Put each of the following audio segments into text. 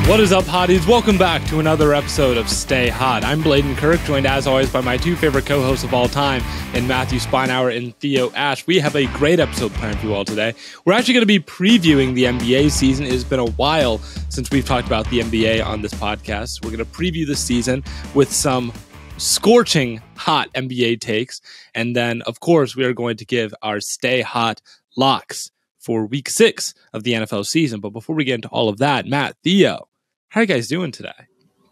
What is up, hotties? Welcome back to another episode of Stay Hot. I'm Bladen Kirk, joined as always by my two favorite co-hosts of all time, in Matthew Spinauer and Theo Ash. We have a great episode planned for you all today. We're actually going to be previewing the NBA season. It has been a while since we've talked about the NBA on this podcast. We're going to preview the season with some scorching hot NBA takes. And then, of course, we are going to give our Stay Hot locks for week 6 of the NFL season. But before we get into all of that, Matt, Theo, how are you guys doing today?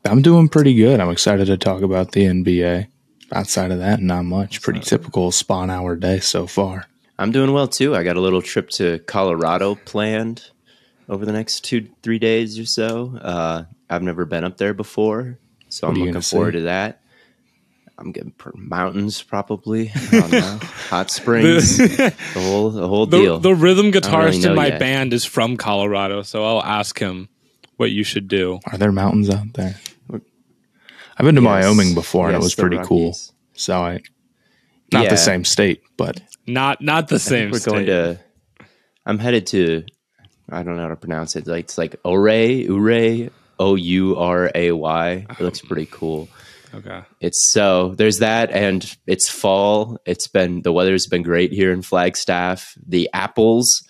I'm doing pretty good. I'm excited to talk about the NBA. Outside of that, not much. Pretty typical spawn hour day so far. I'm doing well, too. I got a little trip to Colorado planned over the next 2-3 days or so. I've never been up there before, so I'm looking forward to that. I'm getting mountains, probably. I don't know. Hot springs, the whole deal. The rhythm guitarist in my band is from Colorado, so I'll ask him what you should do. Are there mountains out there? I've been to Wyoming before, and it was pretty cool. So not the same state, but not the same state. I'm headed to, I don't know how to pronounce it. It's like Ouray, Ouray. It looks pretty cool. Okay. There's that, and it's fall. The weather's been great here in Flagstaff. The apples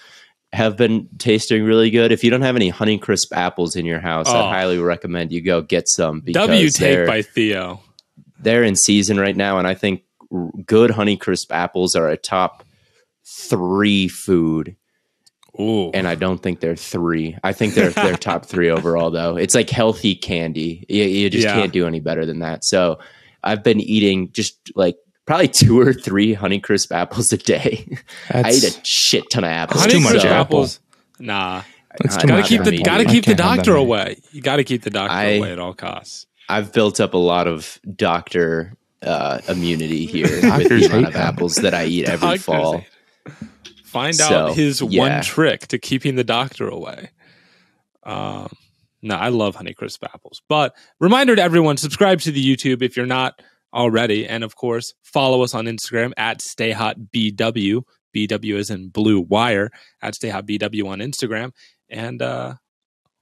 have been tasting really good. If you don't have any Honeycrisp apples in your house, I highly recommend you go get some. Because take by Theo. They're in season right now, and I think good Honeycrisp apples are a top 3 food. Ooh. And I don't think they're 3. I think they're top 3 overall, though. It's like healthy candy. You just can't do any better than that. So I've been eating just like probably 2 or 3 Honeycrisp apples a day. I eat a shit ton of apples. Honeycrisp too much apples. Nah. Gotta keep the doctor away. You gotta keep the doctor away at all costs. I've built up a lot of doctor immunity here with the amount of apples that I eat every fall. Find out his one trick to keeping the doctor away. No, I love Honeycrisp apples. But reminder to everyone, subscribe to the YouTube if you're not already. And of course, follow us on Instagram at StayHotBW. BW is in Blue Wire, at StayHotBW on Instagram. And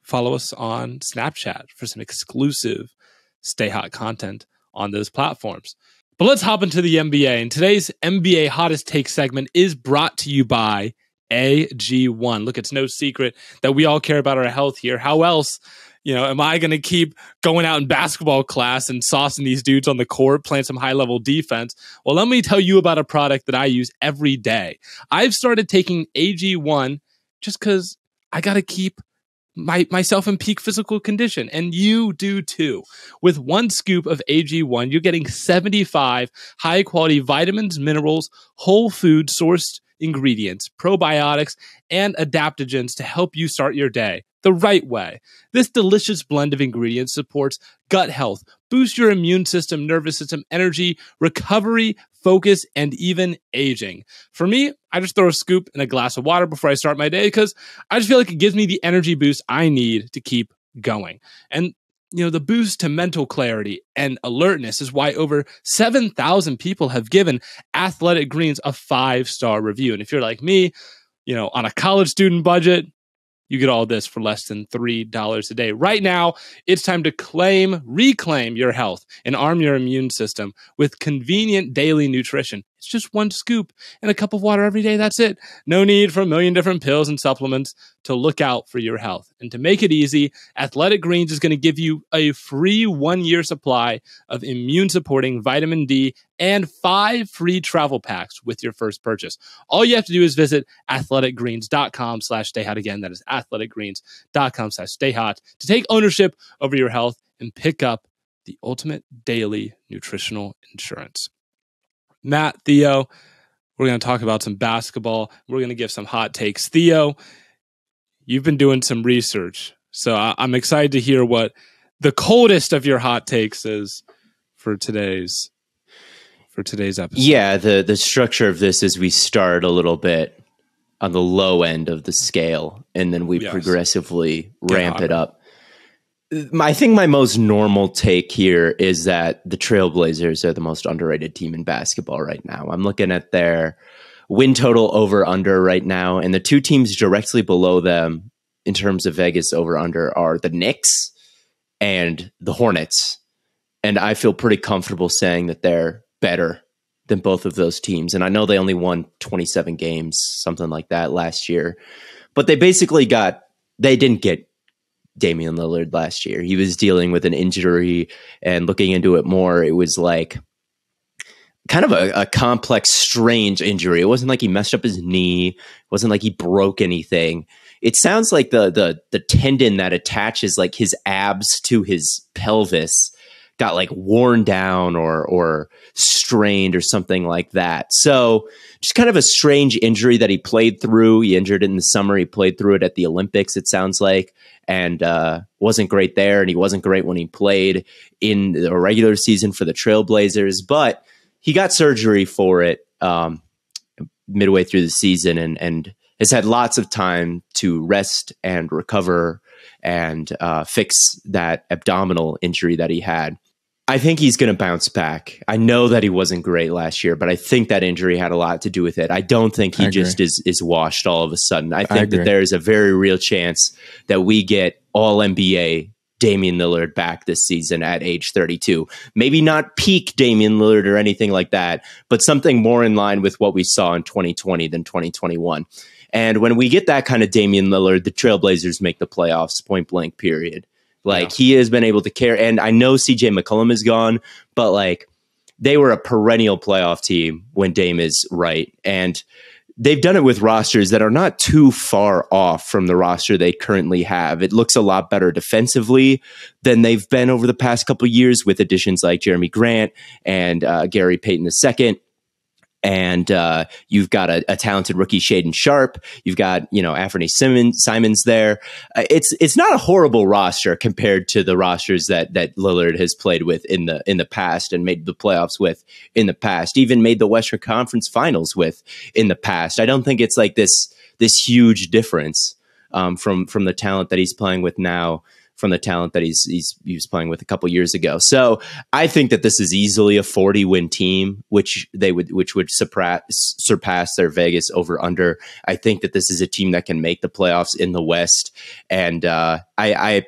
follow us on Snapchat for some exclusive Stay Hot content on those platforms. But let's hop into the NBA. And today's NBA Hottest Take segment is brought to you by AG1. Look, it's no secret that we all care about our health here. How else, am I going to keep going out in basketball class and saucing these dudes on the court, playing some high-level defense? Well, let me tell you about a product that I use every day. I've started taking AG1 just because I got to keep myself in peak physical condition, and you do too. With 1 scoop of AG1, you're getting 75 high-quality vitamins, minerals, whole food sourced ingredients, probiotics, and adaptogens to help you start your day the right way. This delicious blend of ingredients supports gut health, boosts your immune system, nervous system, energy, recovery, focus, and even aging. For me, I just throw a scoop in a glass of water before I start my day because I just feel like it gives me the energy boost I need to keep going. And the boost to mental clarity and alertness is why over 7,000 people have given Athletic Greens a 5-star review. And if you're like me, on a college student budget, you get all this for less than $3 a day. Right now, it's time to reclaim your health and arm your immune system with convenient daily nutrition. It's just 1 scoop and a cup of water every day. That's it. No need for a million different pills and supplements to look out for your health. And to make it easy, Athletic Greens is going to give you a free 1-year supply of immune-supporting vitamin D and 5 free travel packs with your first purchase. All you have to do is visit athleticgreens.com/stayhot. Again, that is athleticgreens.com/stayhot to take ownership over your health and pick up the ultimate daily nutritional insurance. Matt, Theo, we're going to talk about some basketball. We're going to give some hot takes. Theo, you've been doing some research, so I'm excited to hear what the coldest of your hot takes is for today's episode. Yeah, the structure of this is we start a little bit on the low end of the scale, and then we progressively ramp it up. I think my most normal take here is that the Trailblazers are the most underrated team in basketball right now. I'm looking at their win total over under right now, and the 2 teams directly below them in terms of Vegas over under are the Knicks and the Hornets. And I feel pretty comfortable saying that they're better than both of those teams. And I know they only won 27 games, something like that last year, but they didn't get Damian Lillard last year. He was dealing with an injury, and looking into it more, it was like kind of a complex, strange injury. It wasn't like he messed up his knee. It wasn't like he broke anything. It sounds like the tendon that attaches like his abs to his pelvis got like worn down or strained or something like that. So just kind of a strange injury that he played through. He injured it in the summer. He played through it at the Olympics, it sounds like, and wasn't great there. And he wasn't great when he played in the regular season for the Trailblazers, but he got surgery for it midway through the season and has had lots of time to rest and recover and fix that abdominal injury that he had. I think he's going to bounce back. I know that he wasn't great last year, but I think that injury had a lot to do with it. I don't think he just is washed all of a sudden. I think that there is a very real chance that we get all NBA Damian Lillard back this season at age 32. Maybe not peak Damian Lillard or anything like that, but something more in line with what we saw in 2020 than 2021. And when we get that kind of Damian Lillard, the Trailblazers make the playoffs, point blank, period. Like, he has been able to carry, and I know CJ McCollum is gone, but like, they were a perennial playoff team when Dame is right. And they've done it with rosters that are not too far off from the roster they currently have. It looks a lot better defensively than they've been over the past couple of years, with additions like Jeremy Grant and Gary Payton II. And you've got a talented rookie, Shaedon Sharpe. You've got, Anthony Simons there. It's not a horrible roster compared to the rosters that Lillard has played with in the past and made the playoffs with in the past, even made the Western Conference Finals with in the past. I don't think it's like this huge difference from the talent that he's playing with now, from the talent that he was playing with a couple years ago. So I think that this is easily a 40-win team, which would surpass their Vegas over under. I think that this is a team that can make the playoffs in the West, and I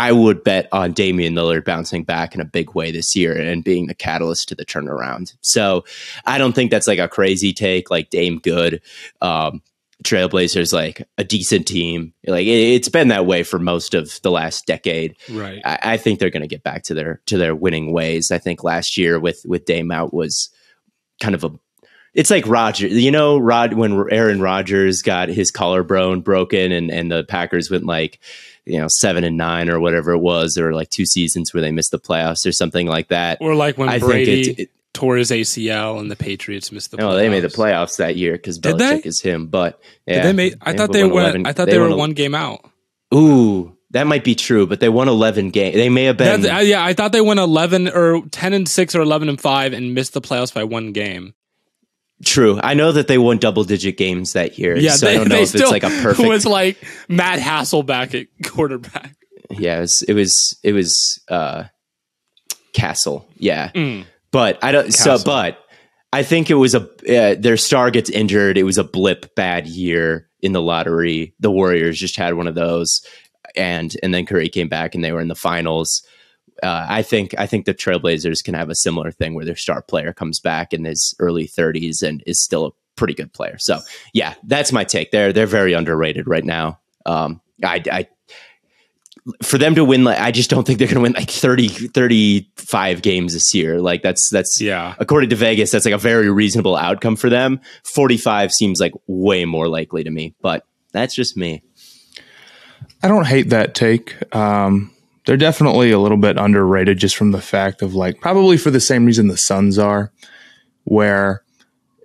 would bet on Damian Lillard bouncing back in a big way this year and being the catalyst to the turnaround. So I don't think that's like a crazy take, like Dame good. Trailblazers like a decent team. Like, it's been that way for most of the last decade. Right. I think they're going to get back to their winning ways. I think last year with Dame out was kind of it's like Rodgers, when Aaron Rodgers got his collarbone broken and the Packers went like, 7-9 or whatever it was, or like 2 seasons where they missed the playoffs or something like that. Or like when Brady tore his ACL and the Patriots missed the playoffs. Oh, they made the playoffs that year because Belichick is him. But yeah, I thought they were 1 game out. Ooh, that might be true, but they won 11 games. They may have been. I thought they won 11 or 10-6 or 11-5 and missed the playoffs by 1 game. True. I know that they won double-digit games that year. Yeah, so I don't know if it's like a perfect. It was like Matt Hasselbeck at quarterback. Yeah, it was Castle. Yeah. But I don't. Castle. But I think it was their star gets injured. It was a blip bad year in the lottery. The Warriors just had one of those, and then Curry came back and they were in the finals. I think the Trailblazers can have a similar thing where their star player comes back in his early 30s and is still a pretty good player. So yeah, that's my take. They're very underrated right now. For them to win, I just don't think they're going to win like 35 games this year. Like that's according to Vegas, that's like a very reasonable outcome for them. 45 seems like way more likely to me, but that's just me. I don't hate that take. They're definitely a little bit underrated just from the fact of probably for the same reason the Suns are, where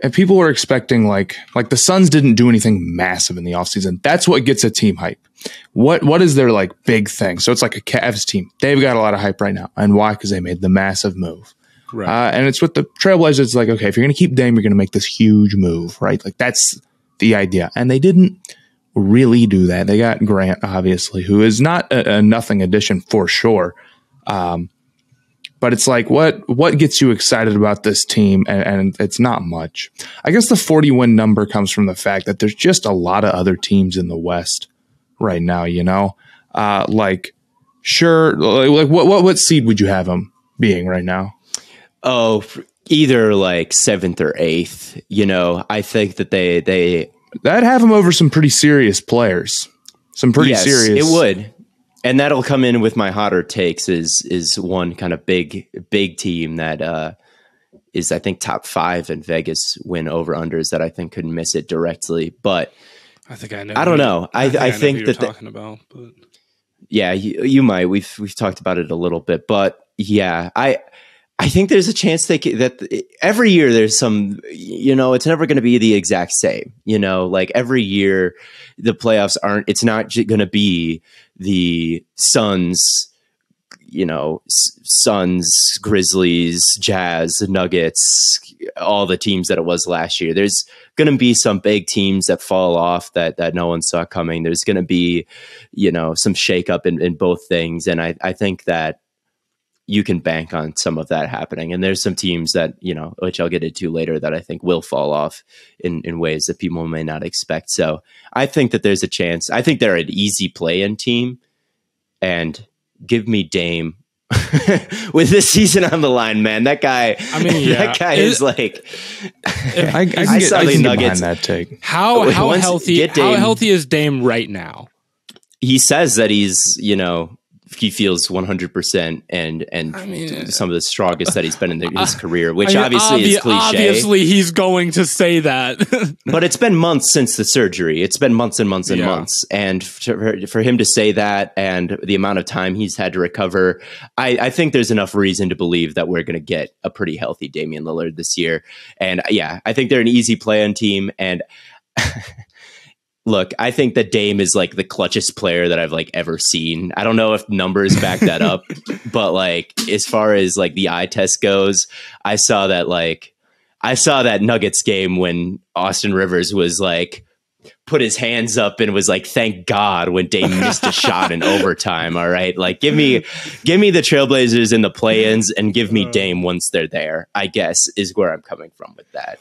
if people were expecting like the Suns didn't do anything massive in the offseason. That's what gets a team hype. What is their big thing? So it's like a Cavs team. They've got a lot of hype right now. And why? Because they made the massive move. Right. And it's with the Trailblazers. It's like, okay, if you're going to keep Dame, you're going to make this huge move, right? Like that's the idea. And they didn't really do that. They got Grant, obviously, who is not a nothing addition for sure. But it's like, what gets you excited about this team? And it's not much. I guess the 40-win number comes from the fact that there's just a lot of other teams in the West right now, you know? Sure, like what seed would you have him being right now? Oh, either like 7th or 8th. You know, I think that they'd have him over some pretty serious players. Some pretty serious. It would. And that'll come in with my hotter takes is one kind of big team that is, I think, top 5 in Vegas win over unders that I think could miss it directly. But I think I know. I don't know. I think that talking about, but yeah, you might. We've talked about it a little bit, but yeah, I think there's a chance that every year there's some, you know, it's never going to be the exact same, you know, like every year the playoffs it's not going to be the Suns, you know, Suns, Grizzlies, Jazz, Nuggets, all the teams that it was last year. There's going to be some big teams that fall off that no one saw coming. There's going to be, you know, some shakeup in both things. And I think that you can bank on some of that happening. And there's some teams that, you know, which I'll get into later, that I think will fall off in ways that people may not expect. So I think that there's a chance. I think they're an easy play-in team, and give me Dame with this season on the line, man. That guy, that guy is like, I saw the Nuggets. That take. How healthy is Dame right now? He says that he's, you know, he feels 100% and some of the strongest that he's been in his career, which obviously is cliche. Obviously he's going to say that. But it's been months since the surgery. It's been months and months and months. And for him to say that, and the amount of time he's had to recover, I think there's enough reason to believe that we're going to get a pretty healthy Damian Lillard this year. And yeah, I think they're an easy play-in team. And look, I think that Dame is like the clutchest player that I've like ever seen. I don't know if numbers back that up, but like as far as like the eye test goes, I saw that Nuggets game when Austin Rivers was like put his hands up and was like, thank God, when Dame missed a shot in overtime. All right. Like give me the Trailblazers in the play-ins and give me Dame once they're there, I guess, is where I'm coming from with that.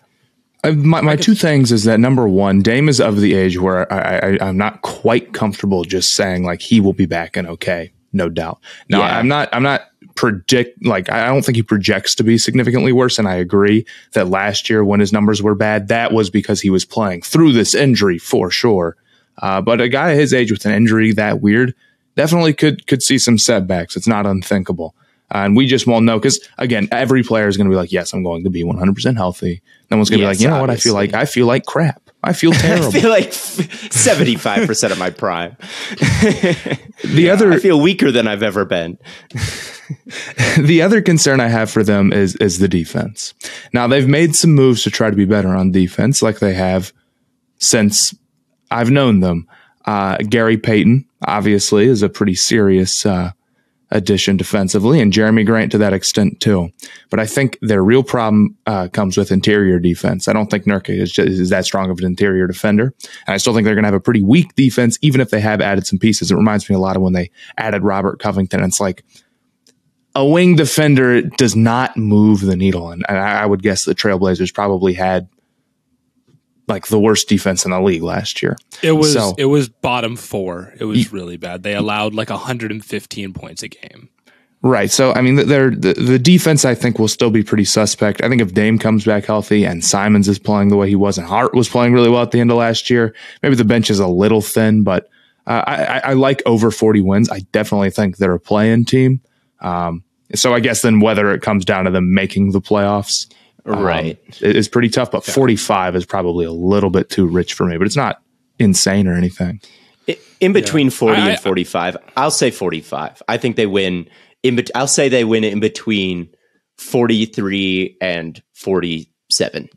My two things is that, number one, Dame is of the age where I'm not quite comfortable just saying like he will be back and okay, no doubt. Now I'm not I don't think he projects to be significantly worse. And I agree that last year when his numbers were bad, that was because he was playing through this injury for sure. But a guy his age with an injury that weird definitely could see some setbacks. It's not unthinkable. And we just won't know because, again, every player is going to be like, yes, I'm going to be 100% healthy. No one's going to be like, you know obviously. What? I feel like crap. I feel terrible. I feel like 75% of my prime. I feel weaker than I've ever been. The other concern I have for them is the defense. Now, they've made some moves to try to be better on defense, like they have since I've known them. Gary Payton, obviously, is a pretty serious addition defensively, and Jeremy Grant to that extent too. But I think their real problem comes with interior defense. I don't think Nurkic is that strong of an interior defender, and I still think they're going to have a pretty weak defense, even if they have added some pieces. It reminds me a lot of when they added Robert Covington. It's like a wing defender does not move the needle, and I would guess the Trailblazers probably had like the worst defense in the league last year. It was bottom 4. It was really bad. They allowed like 115 points a game. Right. So, I mean, the defense, I think, will still be pretty suspect. I think if Dame comes back healthy and Simons is playing the way he was and Hart was playing really well at the end of last year, maybe the bench is a little thin, but I like over 40 wins. I definitely think they're a play-in team. So I guess then whether it comes down to them making the playoffs, right, it's pretty tough, but 45 is probably a little bit too rich for me, but it's not insane or anything. In between 40 and 45, I'll say 45. I think they win. I'll say they win in between 43 and 47,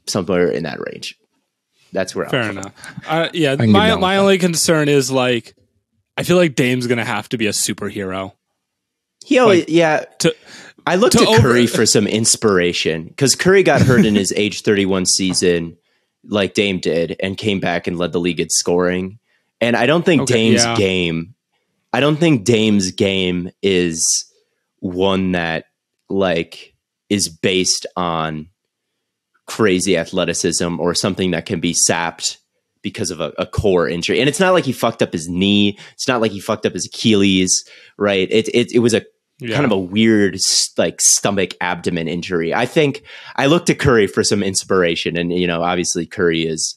somewhere in that range. That's where fair enough. My only concern is like I feel like Dame's going to have to be a superhero. I looked at Curry for some inspiration because Curry got hurt in his age 31 season like Dame did and came back and led the league in scoring. And I don't think Dame's game is one that like is based on crazy athleticism or something that can be sapped because of a core injury. And it's not like he fucked up his knee. It's not like he fucked up his Achilles, right? It was a kind of a weird like stomach abdomen injury. I think I looked at Curry for some inspiration, and obviously Curry is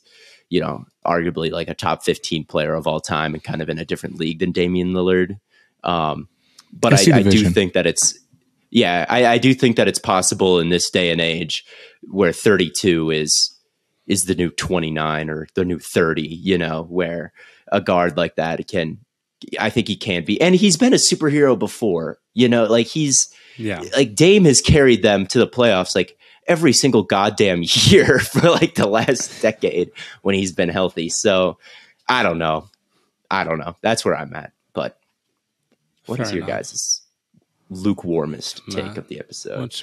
arguably like a top 15 player of all time and kind of in a different league than Damian Lillard. But I do think that I do think that it's possible in this day and age where 32 is the new 29 or the new 30, where a guard like that I think he can be. And he's been a superhero before, like like Dame has carried them to the playoffs like every single goddamn year for like the last decade when he's been healthy. So I don't know. That's where I'm at. But what is your guys' lukewarmest take of the episode?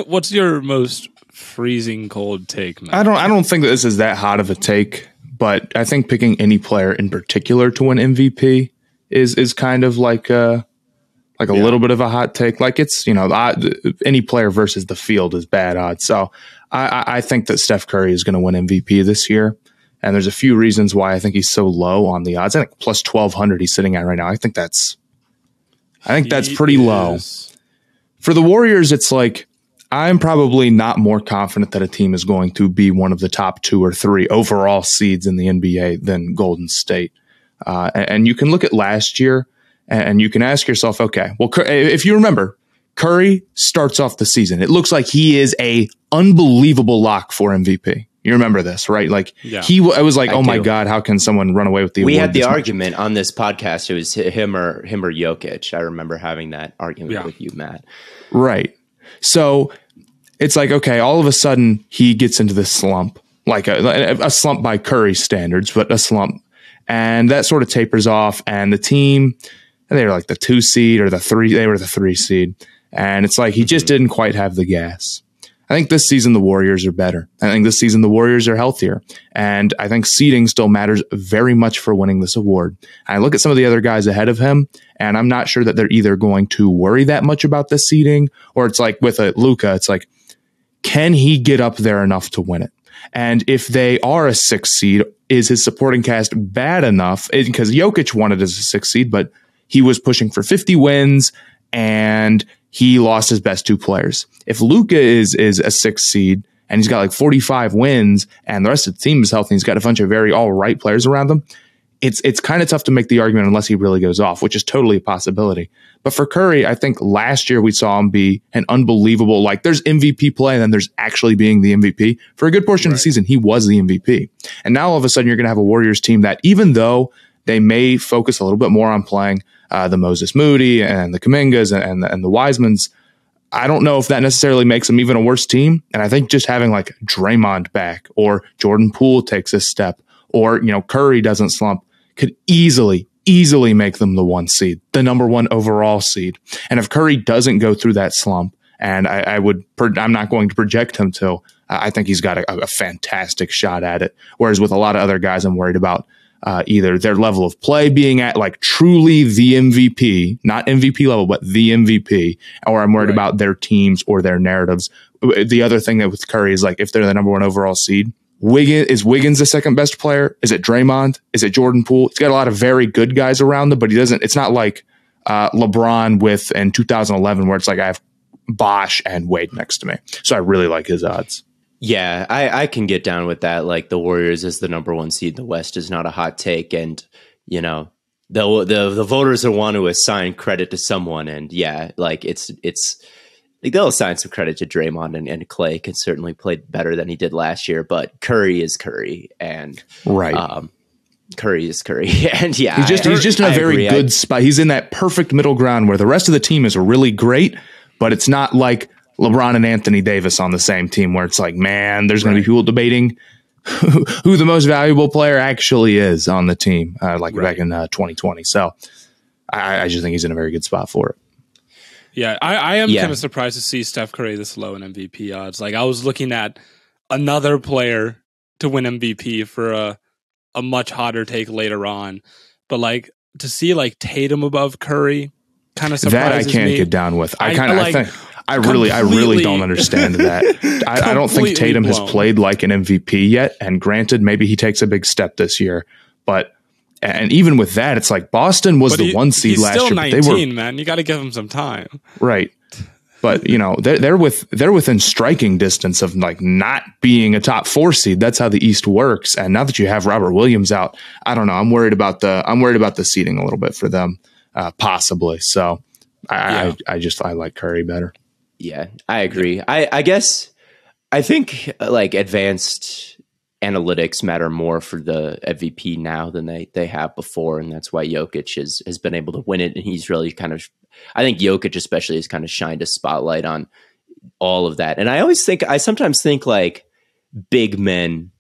What's your most freezing cold take, Matt? I don't think that this is that hot of a take, but I think picking any player in particular to win MVP is kind of like a little bit of a hot take. Like it's, any player versus the field is bad odds. So I think that Steph Curry is going to win MVP this year. And there's a few reasons why I think he's so low on the odds. I think plus 1,200 he's sitting at right now. I think that's pretty low. For the Warriors, it's like I'm probably not more confident that a team is going to be one of the top 2 or 3 overall seeds in the NBA than Golden State. And you can look at last year and you can ask yourself, okay, well, if you remember, Curry starts off the season. It looks like he is a unbelievable lock for MVP. You remember this, right? Like I was like, my God, how can someone run away with the award? We had the argument on this podcast. It was him or Jokic. I remember having that argument with you, Matt. Right. So it's like, okay, all of a sudden he gets into this slump, like a slump by Curry standards, but a slump. And that sort of tapers off. And the team, they were like the 2 seed or the 3. They were the 3 seed. And it's like he just didn't quite have the gas. I think this season the Warriors are better. I think this season the Warriors are healthier. And I think seeding still matters very much for winning this award. I look at some of the other guys ahead of him, and I'm not sure that they're either going to worry that much about the seeding, or it's like with Luka, it's like, can he get up there enough to win it? And if they are a 6 seed, is his supporting cast bad enough? Because Jokic won it as a 6 seed, but he was pushing for 50 wins, and he lost his best 2 players. If Luka is a 6 seed and he's got like 45 wins and the rest of the team is healthy, he's got a bunch of very all right players around him, it's kind of tough to make the argument unless he really goes off, which is totally a possibility. But for Curry, I think last year we saw him be an unbelievable, like there's MVP play and then there's actually being the MVP. For a good portion of the season, he was the MVP. And now all of a sudden you're going to have a Warriors team that even though they may focus a little bit more on playing the Moses Moody and the Kumingas and the Wisemans, I don't know if that necessarily makes them even a worse team. And I think just having like Draymond back or Jordan Poole takes a step or, Curry doesn't slump could easily make them the 1 seed, the number 1 overall seed. And if Curry doesn't go through that slump, and I'm not going to project him to, I think he's got a fantastic shot at it. Whereas with a lot of other guys, I'm worried about either their level of play being at like truly the MVP, not MVP level, but the MVP, or I'm worried about their teams or their narratives. The other thing that with Curry is like, if they're the number 1 overall seed, is Wiggins the second best player? Is it Draymond? Is it Jordan Poole? He's got a lot of very good guys around him, but it's not like LeBron in 2011 where it's like I have Bosh and Wade next to me. So I really like his odds. Yeah, I can get down with that. Like the Warriors as the number 1 seed in the West is not a hot take. And, the voters will want to assign credit to someone. And yeah, like it's like they'll assign some credit to Draymond and Clay can certainly play better than he did last year. But Curry is Curry. And Curry is Curry. And yeah, he's just in a very good spot. He's in that perfect middle ground where the rest of the team is really great, but it's not like LeBron and Anthony Davis on the same team where it's like, man, there's going to be people debating who the most valuable player actually is on the team, back in 2020. So I just think he's in a very good spot for it. Yeah, I am kind of surprised to see Steph Curry this low in MVP odds. Like I was looking at another player to win MVP for a much hotter take later on, but like to see like Tatum above Curry kind of surprises me. That I can't get down with. I really don't understand that. I don't think Tatum has played like an MVP yet. And granted, maybe he takes a big step this year, but and even with that, it's like Boston was the 1 seed last year. He's still 19, man. You got to give him some time, right? But they're within striking distance of like not being a top 4 seed. That's how the East works. And now that you have Robert Williams out, I don't know. I'm worried about the seeding a little bit for them, possibly. So I like Curry better. Yeah, I agree. I guess I think like advanced analytics matter more for the MVP now than they have before, and that's why Jokic has been able to win it. And he's really kind of, I think Jokic especially has kind of shined a spotlight on all of that. And I sometimes think like big men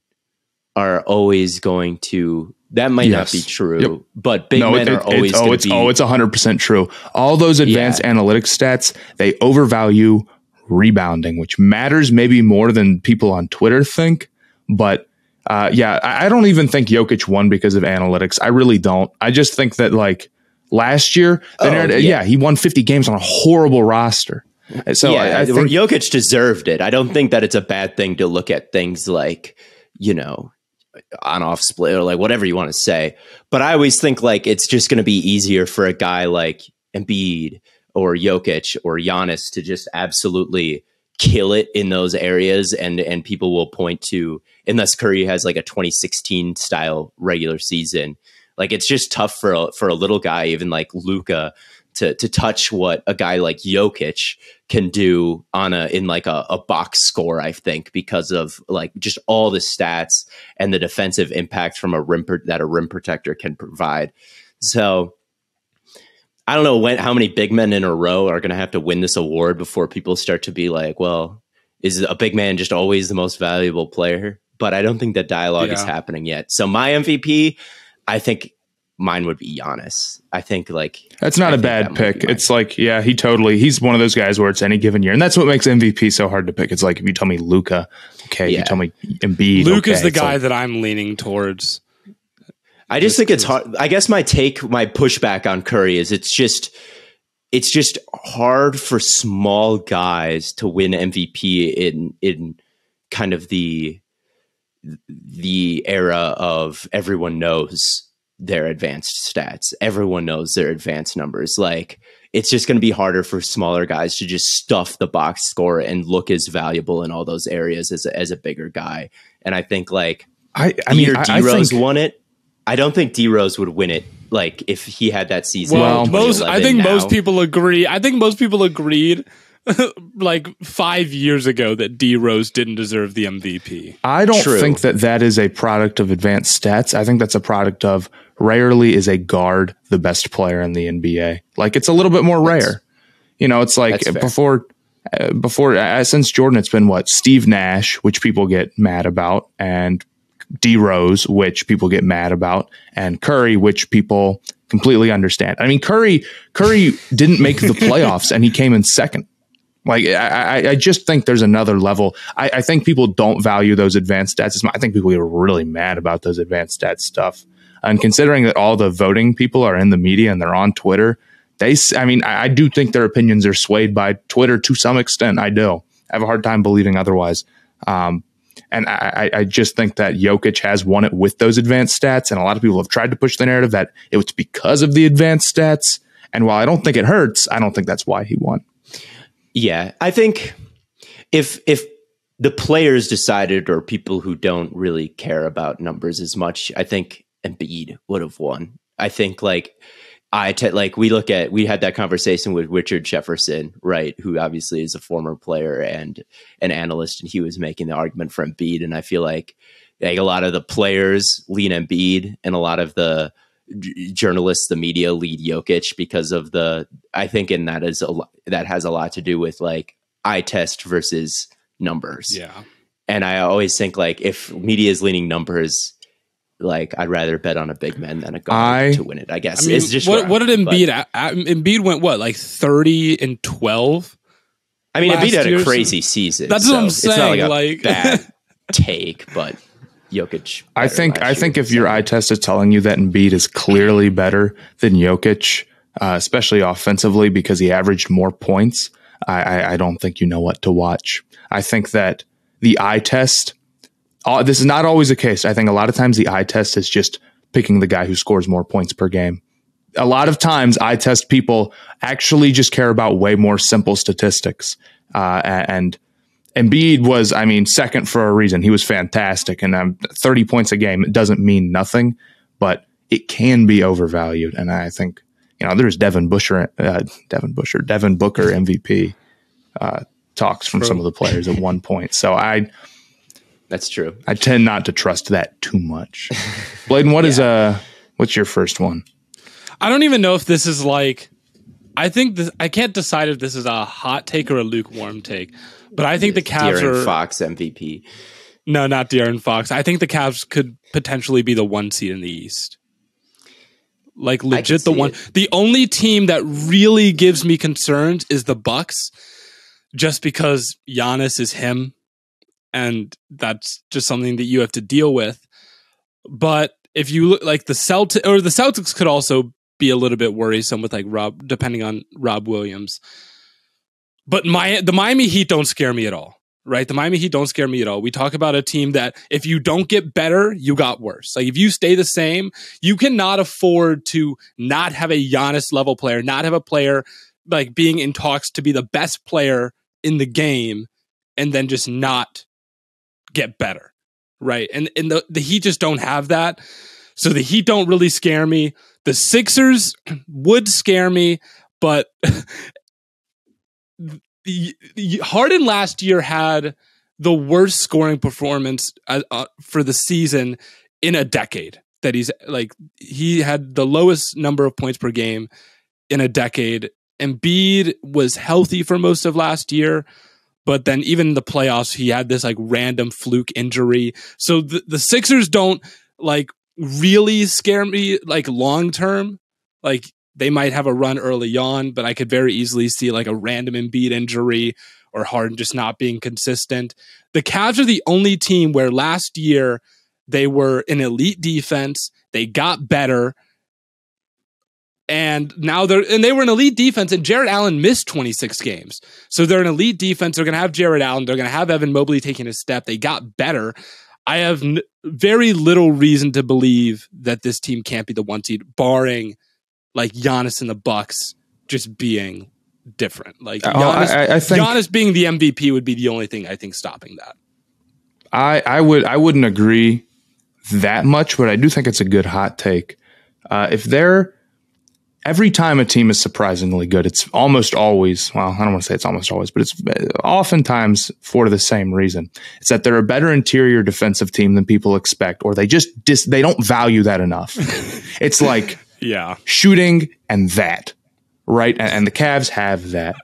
are always going to, that might not be true, but big men are always going to be. It's 100% true. All those advanced analytics stats, they overvalue rebounding, which matters maybe more than people on Twitter think. But I don't even think Jokic won because of analytics. I really don't. I just think that like last year, he won 50 games on a horrible roster. So I think Jokic deserved it. I don't think that it's a bad thing to look at things like, on-off split or like whatever you want to say. But I always think like it's just going to be easier for a guy like Embiid or Jokic or Giannis to just absolutely kill it in those areas, and people will point to, unless Curry has like a 2016 style regular season, like it's just tough for a little guy, even like Luka, to touch what a guy like Jokic can do in a box score, I think, because of like just all the stats and the defensive impact from that a rim protector can provide. So I don't know how many big men in a row are going to have to win this award before people start to be like, well, is a big man just always the most valuable player? But I don't think that dialogue is happening yet. So my MVP, I think mine would be Giannis. I think like that's not a bad pick. It's like, he's one of those guys where it's any given year. And that's what makes MVP so hard to pick. It's like if you tell me Luka, you tell me Embiid. Luka's the guy that I'm leaning towards. I just think it's hard. I guess my pushback on Curry is it's just hard for small guys to win MVP in kind of the era of everyone knows their advanced stats. Everyone knows their advanced numbers. Like it's just going to be harder for smaller guys to just stuff the box score and look as valuable in all those areas as a bigger guy. And I think like D-Rose won it. I don't think D-Rose would win it like if he had that season. Well, most people agree. I think most people agreed like 5 years ago that D-Rose didn't deserve the MVP. I don't think that is a product of advanced stats. I think that's a product of rarely is a guard the best player in the NBA. Like it's a little bit more rare. It's like before since Jordan, it's been Steve Nash, which people get mad about, and D-Rose, which people get mad about, and Curry, which people completely understand. I mean, Curry didn't make the playoffs and he came in second. Like, I just think there's another level. I think people don't value those advanced stats. I think people get really mad about those advanced stats stuff. And considering that all the voting people are in the media and they're on Twitter, I do think their opinions are swayed by Twitter to some extent. I do. I have a hard time believing otherwise. And I just think that Jokic has won it with those advanced stats. And a lot of people have tried to push the narrative that it was because of the advanced stats. And while I don't think it hurts, I don't think that's why he won. Yeah, I think if the players decided, or people who don't really care about numbers as much, I think Embiid would have won. I think we had that conversation with Richard Jefferson, right, who obviously is a former player and an analyst, and he was making the argument for Embiid. And I feel like a lot of the players lean Embiid, and a lot of the journalists, the media, lead Jokic because of I think, and that has a lot to do with like eye test versus numbers. Yeah. And I always think like if media is leaning numbers, like I'd rather bet on a big man than a guard to win it, I guess. It's just what did Embiid? Embiid went like 30-12. I mean, Embiid had a crazy season. That's what I'm saying. It's not like a bad take, but Jokic. I think if your eye test is telling you that Embiid is clearly better than Jokic, especially offensively because he averaged more points, I don't think you know what to watch. I think that the eye test, this is not always the case. I think a lot of times the eye test is just picking the guy who scores more points per game. A lot of times eye test people actually just care about way more simple statistics. And Embiid was, second for a reason. He was fantastic. And 30 points a game, it doesn't mean nothing, but it can be overvalued. And I think, there's Devin Booker MVP talks from some of the players at one point. So that's true. I tend not to trust that too much. Bladen, what's your first one? I don't even know if this is I can't decide if this is a hot take or a lukewarm take, but I think the Cavs De'Aaron Fox MVP. No, not De'Aaron Fox. I think the Cavs could potentially be the 1 seed in the East. Legit the one. The only team that really gives me concerns is the Bucks, just because Giannis is him, and that's just something that you have to deal with. But if you look the Celtics could also be a little bit worrisome with depending on Rob Williams. But the Miami Heat don't scare me at all. Right? The Miami Heat don't scare me at all. We talk about a team that if you don't get better, you got worse. If you stay the same, you cannot afford to not have a Giannis level player, not have a player being in talks to be the best player in the game and then just not get better. Right? And the Heat just don't have that. So the Heat don't really scare me. The Sixers would scare me, but Harden last year had the worst scoring performance for the season in a decade. That he had the lowest number of points per game in a decade. Embiid was healthy for most of last year, but then even in the playoffs, he had this random fluke injury. So the Sixers don't really scare me long term. They might have a run early on, but I could very easily see a random Embiid injury or Harden just not being consistent. The Cavs are the only team where last year they were an elite defense. They got better. And now they were an elite defense, and Jarrett Allen missed 26 games. So they're an elite defense. They're going to have Jarrett Allen. They're going to have Evan Mobley taking a step. They got better. I have very little reason to believe that this team can't be the 1 seed, barring Giannis and the Bucks just being different. Giannis being the MVP would be the only thing I think stopping that. I wouldn't agree that much, but I do think it's a good hot take. Every time a team is surprisingly good, it's almost always, I don't want to say it's almost always, but it's oftentimes for the same reason. It's that they're a better interior defensive team than people expect, or they just they don't value that enough. It's shooting and that, right? And the Cavs have that.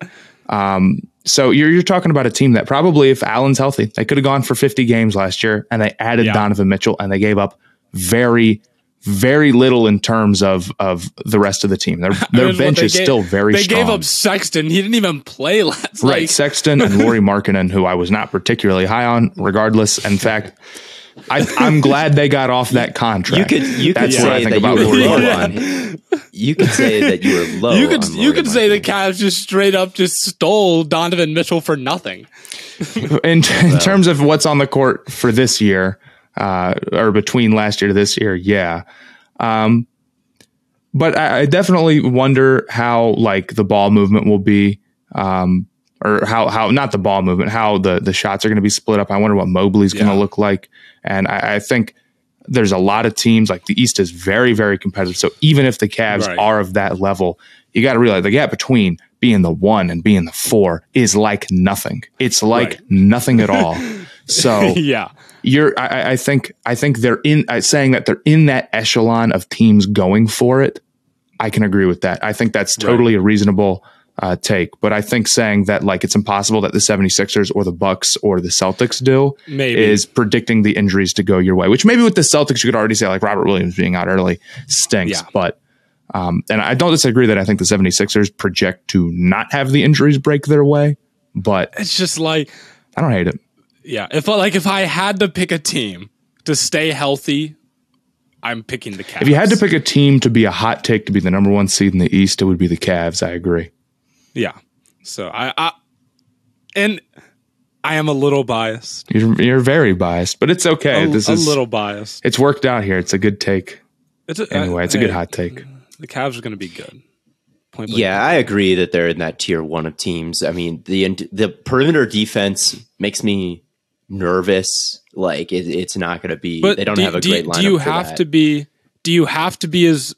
So you're talking about a team that probably, if Allen's healthy, they could have gone for 50 games last year, and they added Donovan Mitchell, and they gave up very, very little in terms of the rest of the team. Their bench is still very strong. They gave up Sexton. He didn't even play last night. Right, Sexton and Lauri Markkanen, who I was not particularly high on, regardless. In fact, I'm glad they got off that contract. You could say that you were low on. You could say that you were low. You could say the Cavs just straight up just stole Donovan Mitchell for nothing. In terms of what's on the court for this year, or between last year to this year, yeah. But I definitely wonder how the ball movement will be, or how not the ball movement, how the shots are going to be split up. I wonder what Mobley's going to look like. And I think there's a lot of teams, the East is very, very competitive. So even if the Cavs are of that level, you got to realize the gap between being the 1 and being the 4 is nothing. It's nothing at all. So I think they're in saying that they're in that echelon of teams going for it. I can agree with that. I think that's totally a reasonable take, but I think saying that it's impossible that the 76ers or the Bucks or the Celtics do is predicting the injuries to go your way, which maybe with the Celtics you could already say Robert Williams being out early stinks, but and I don't disagree that I think the 76ers project to not have the injuries break their way, but it's just I don't hate it. Yeah, if I had to pick a team to stay healthy, I'm picking the Cavs. If you had to pick a team to be a hot take to be the number 1 seed in the East, it would be the Cavs. I agree. Yeah. So And I am a little biased. You're very biased, but it's okay. This is a little biased. It's worked out here. It's a good take. It's a good hot take. The Cavs are going to be good. Yeah, I agree that they're in that tier 1 of teams. I mean, the perimeter defense makes me nervous. Like it's not going to be. But they don't have a great lineup. Do you have to be as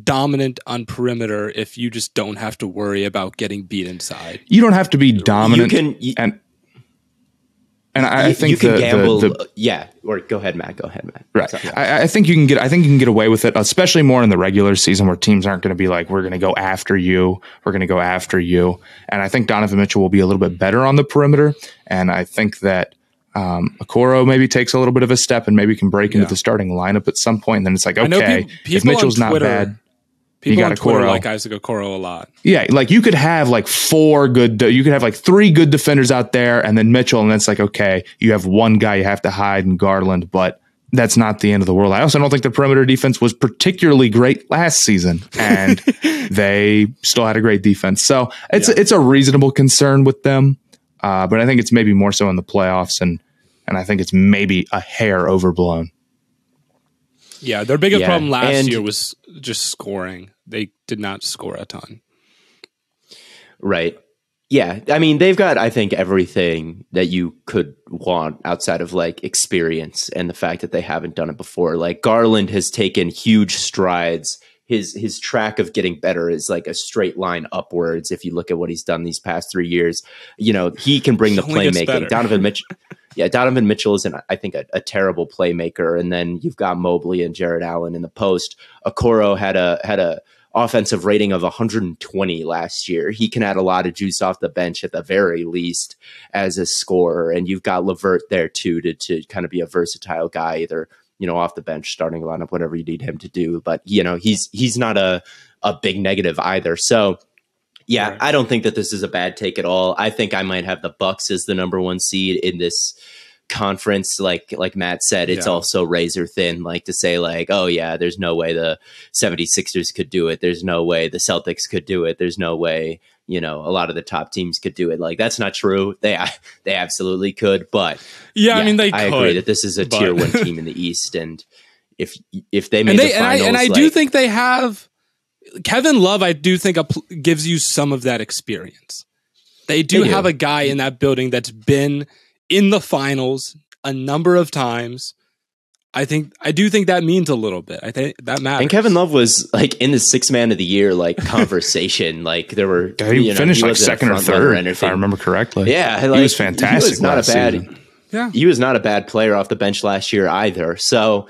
dominant on perimeter if you just don't have to worry about getting beat inside? You don't have to be dominant. I think you can gamble. Or go ahead, Matt. Right. I think you can get away with it, especially more in the regular season where teams aren't going to be like, we're going to go after you. We're going to go after you. And I think Donovan Mitchell will be a little bit better on the perimeter. And I think that Okoro maybe takes a little bit of a step and maybe can break into the starting lineup at some point. And then it's like, okay, if Mitchell's not bad. People on Twitter like Isaac Okoro a lot. Yeah, like you could have like 3 good defenders out there, and then Mitchell, and it's like, okay, you have one guy you have to hide in Garland, but that's not the end of the world. I also don't think the perimeter defense was particularly great last season, and they still had a great defense. So it's a reasonable concern with them, but I think it's maybe more so in the playoffs, and I think it's maybe a hair overblown. Yeah, their biggest problem last year was just scoring. They did not score a ton. Right. Yeah. I mean, they've got, I think, everything that you could want outside of like experience and the fact that they haven't done it before. Like Garland has taken huge strides. His track of getting better is like a straight line upwards. If you look at what he's done these past 3 years, he can bring the playmaking. Donovan Mitchell is, I think, a terrible playmaker. And then you've got Mobley and Jared Allen in the post. Okoro had a offensive rating of 120 last year. He can add a lot of juice off the bench at the very least as a scorer. And you've got LeVert there too to kind of be a versatile guy, either off the bench, starting lineup, whatever you need him to do. But he's not a big negative either. So. Yeah, right. I don't think that this is a bad take at all. I think I might have the Bucks as the number 1 seed in this conference. Like Matt said, it's also razor thin, like to say like, oh yeah, there's no way the 76ers could do it. There's no way the Celtics could do it. There's no way, a lot of the top teams could do it. Like that's not true. They absolutely could, but I mean, I agree that this is a tier 1 team in the East. And if they made the finals, I do think they have Kevin Love, I do think gives you some of that experience. They do have a guy in that building that's been in the finals a number of times. I do think that means a little bit. I think that matters. And Kevin Love was like in the 6th man of the year conversation. Like there were he finished like second or third, if I remember correctly. Yeah, he was fantastic. He was not a bad player off the bench last year either. So.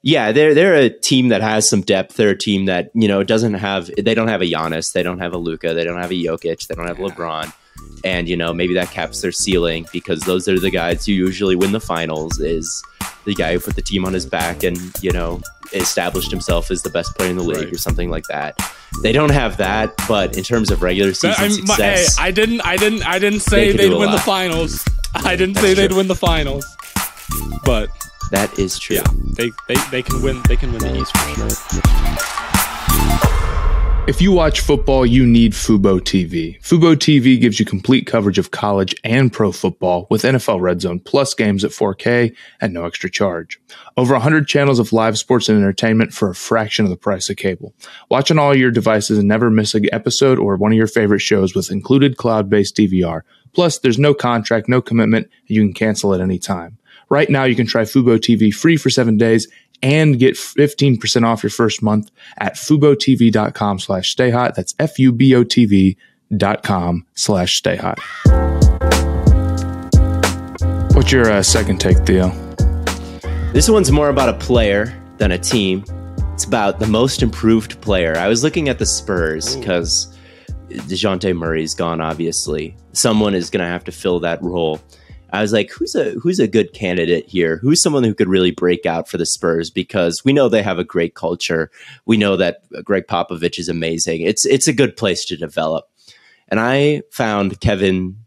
Yeah, they're a team that has some depth. They're a team that, they don't have a Giannis, they don't have a Luka, they don't have a Jokic, they don't have LeBron. And, maybe that caps their ceiling because those are the guys who usually win the finals, is the guy who put the team on his back and, established himself as the best player in the league or something like that. They don't have that, but in terms of regular season success, I didn't say they'd win the finals. I didn't say they'd win the finals. But that is true. Yeah, they can win. They can win the East for sure. If you watch football, you need Fubo TV. Fubo TV gives you complete coverage of college and pro football with NFL Red Zone plus games at 4K at no extra charge. Over 100 channels of live sports and entertainment for a fraction of the price of cable. Watch on all your devices and never miss an episode or one of your favorite shows with included cloud-based DVR. Plus, there's no contract, no commitment, and you can cancel at any time. Right now, you can try Fubo TV free for 7 days and get 15% off your first month at FuboTV.com/stayhot. That's FUBOTV.com/stayhot. What's your second take, Theo? This one's more about a player than a team. It's about the most improved player. I was looking at the Spurs because DeJounte Murray's gone, obviously. Someone is going to have to fill that role. I was like, who's a good candidate here? Who's someone who could really break out for the Spurs? Because we know they have a great culture. We know that Greg Popovich is amazing. It's a good place to develop. And I found Kevin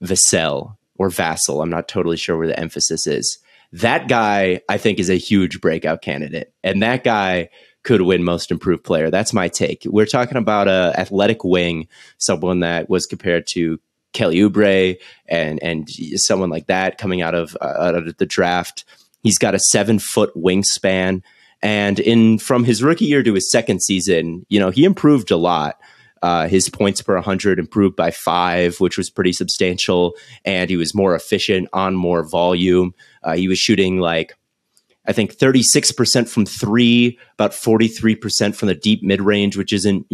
Vassell or Vassell. I'm not totally sure where the emphasis is. That guy, I think, is a huge breakout candidate. And that guy could win most improved player. That's my take. We're talking about a athletic wing, someone that was compared to Kelly Oubre and someone like that coming out of the draft. He's got a 7-foot wingspan. And from his rookie year to his second season, he improved a lot. His points per 100 improved by 5, which was pretty substantial. And he was more efficient on more volume. He was shooting I think 36% from 3, about 43% from the deep mid-range, which isn't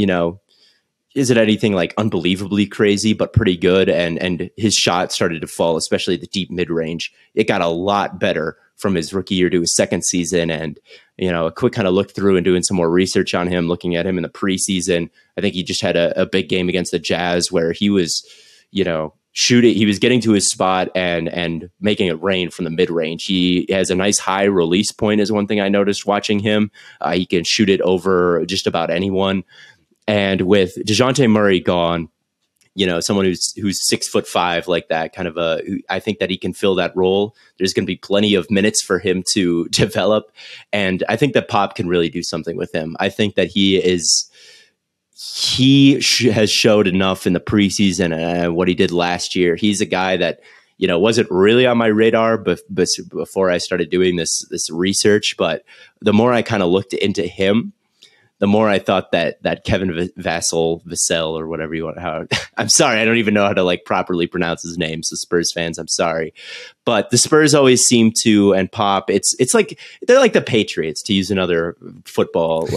anything unbelievably crazy, but pretty good. And his shot started to fall, especially the deep mid-range. It got a lot better from his rookie year to his second season. And, a quick kind of look through and doing some more research on him, looking at him in the preseason. I think he just had a big game against the Jazz where he was, shooting. He was getting to his spot and making it rain from the mid range. He has a nice high release point is one thing I noticed watching him. He can shoot it over just about anyone. And with DeJounte Murray gone, someone who's 6'5" like that, kind of I think that he can fill that role. There's going to be plenty of minutes for him to develop. And I think that Pop can really do something with him. I think that he has showed enough in the preseason and what he did last year. He's a guy that, wasn't really on my radar before I started doing this research. But the more I kind of looked into him, the more I thought that Kevin Vassell or whatever you want. I'm sorry, I don't even know how to properly pronounce his name. So Spurs fans, I'm sorry, but the Spurs always seem to, and Pop, it's like they're like the Patriots, to use another football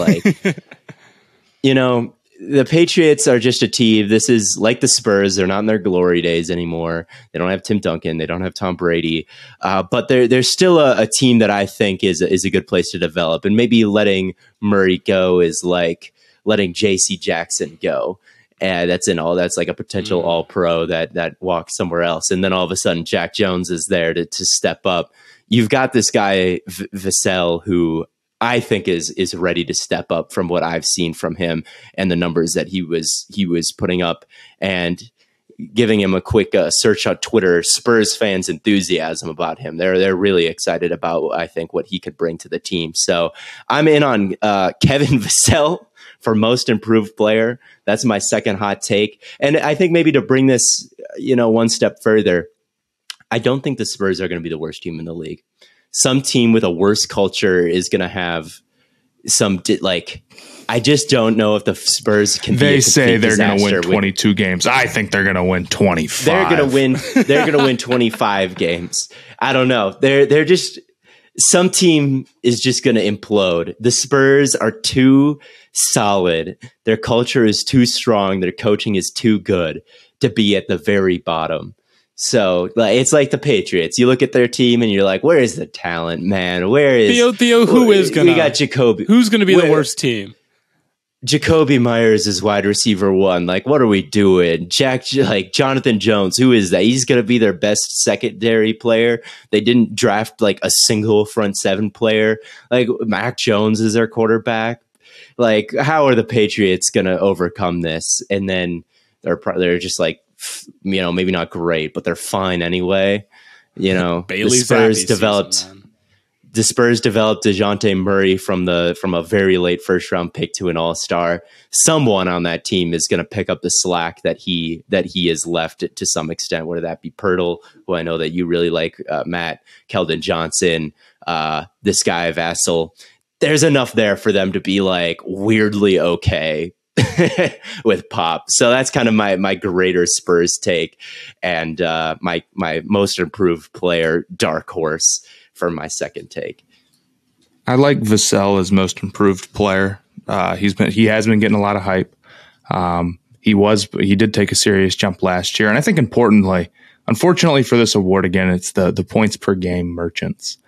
the Patriots are just a team. This is like the Spurs. They're not in their glory days anymore. They don't have Tim Duncan. They don't have Tom Brady. But they're still a team that I think is a good place to develop. And maybe letting Murray go is like letting J.C. Jackson go. And that's like a potential all-pro that walks somewhere else. And then all of a sudden, Jack Jones is there to step up. You've got this guy, Vassell, who I think is ready to step up from what I've seen from him and the numbers that he was putting up. And giving him a quick search on Twitter, Spurs fans' enthusiasm about him. They're really excited about, I think, what he could bring to the team. So I'm in on Kevin Vassell for most improved player. That's my second hot take. And I think maybe to bring this, one step further, I don't think the Spurs are going to be the worst team in the league. Some team with a worse culture is going to have I just don't know if the Spurs can. They say they're going to win 22 games. I think they're going to win 25. They're going to win 25 games. I don't know. They're just, some team is just going to implode. The Spurs are too solid. Their culture is too strong. Their coaching is too good to be at the very bottom. So it's like the Patriots. You look at their team and you're like, where is the talent, man? Where is Theo? We got Jacoby. Who's going to be the worst team? Jacoby Myers is wide receiver 1. What are we doing? Jonathan Jones. Who is that? He's going to be their best secondary player. They didn't draft a single front 7 player. Mac Jones is their quarterback. How are the Patriots going to overcome this? And then they're just maybe not great, but they're fine anyway. The Spurs developed DeJounte Murray from a very late first round pick to an all-star. Someone on that team is going to pick up the slack that he has left to some extent, whether that be Pirtle, who I know that you really like, Matt, Keldon Johnson, this guy Vassell. There's enough there for them to be weirdly okay with Pop. So that's kind of my greater Spurs take, and my most improved player dark horse for my second take. I like Vassell as most improved player. He has been getting a lot of hype. He did take a serious jump last year, and I think importantly, unfortunately for this award again, it's the points per game merchants.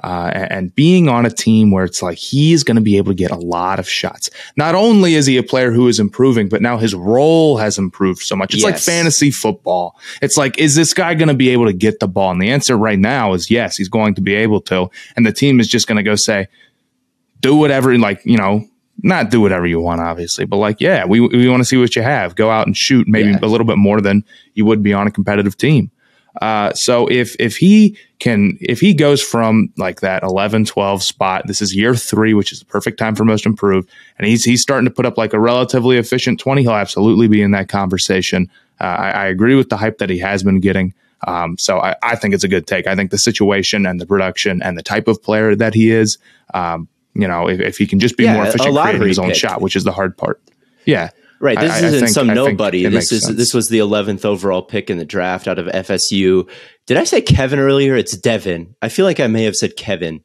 And being on a team where it's he's going to be able to get a lot of shots. Not only is he a player who is improving, but now his role has improved so much. It's like fantasy football. It's is this guy going to be able to get the ball? And the answer right now is yes, he's going to be able to. And the team is just going to go say, do whatever, not do whatever you want, obviously, but we want to see what you have. Go out and shoot maybe a little bit more than you would be on a competitive team. So if he goes from that 11-12 spot, this is year 3, which is the perfect time for most improved, and he's starting to put up a relatively efficient 20, he'll absolutely be in that conversation. I agree with the hype that he has been getting. So I think it's a good take. I think the situation and the production and the type of player that he is, if he can just be more efficient creating his own shot, which is the hard part. Yeah. Right. This isn't some nobody. This was the 11th overall pick in the draft out of FSU. Did I say Kevin earlier? It's Devin. I feel like I may have said Kevin.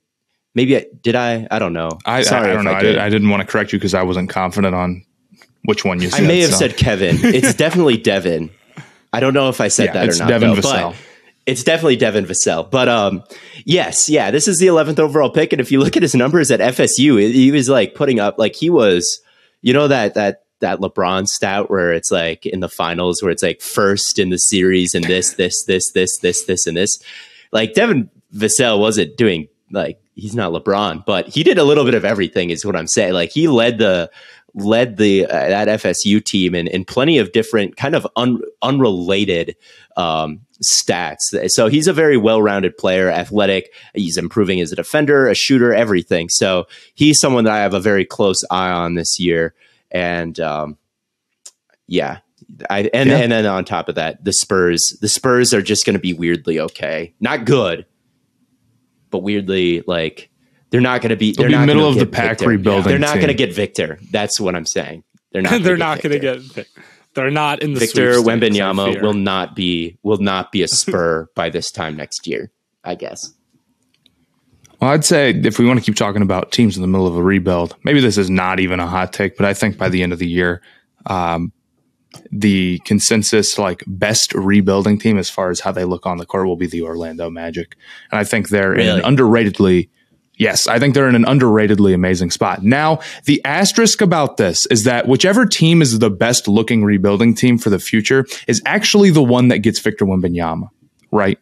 Maybe I don't know. Sorry, I don't know. I didn't want to correct you because I wasn't confident on which one you said. I may have said Kevin. It's definitely Devin. I don't know if I said that or not. Devin Vassell. It's definitely Devin Vassell. But yes, this is the 11th overall pick. And if you look at his numbers at FSU, he was like putting up like he was, that LeBron stat where it's like in the finals where it's like first in the series and this, and this. Like Devin Vassell wasn't doing like, he's not LeBron, but he did a little bit of everything is what I'm saying. Like he led that FSU team in plenty of different kind of unrelated stats. So he's a very well-rounded player, athletic. He's improving as a defender, a shooter, everything. So he's someone that I have a very close eye on this year. And and then on top of that, the Spurs are just going to be weirdly okay, not good, but weirdly like they're not going to be. They're not middle of the pack rebuilding. They're not going to get Victor. That's what I'm saying. They're not. They're not going to get Victor. They're not in the Victor Wembanyama will not be a Spur by this time next year, I guess. Well, I'd say if we want to keep talking about teams in the middle of a rebuild, maybe this is not even a hot take, but I think by the end of the year, the consensus like best rebuilding team as far as how they look on the court will be the Orlando Magic. And I think they're in an underratedly amazing spot. Now, the asterisk about this is that whichever team is the best looking rebuilding team for the future is actually the one that gets Victor Wembanyama, right?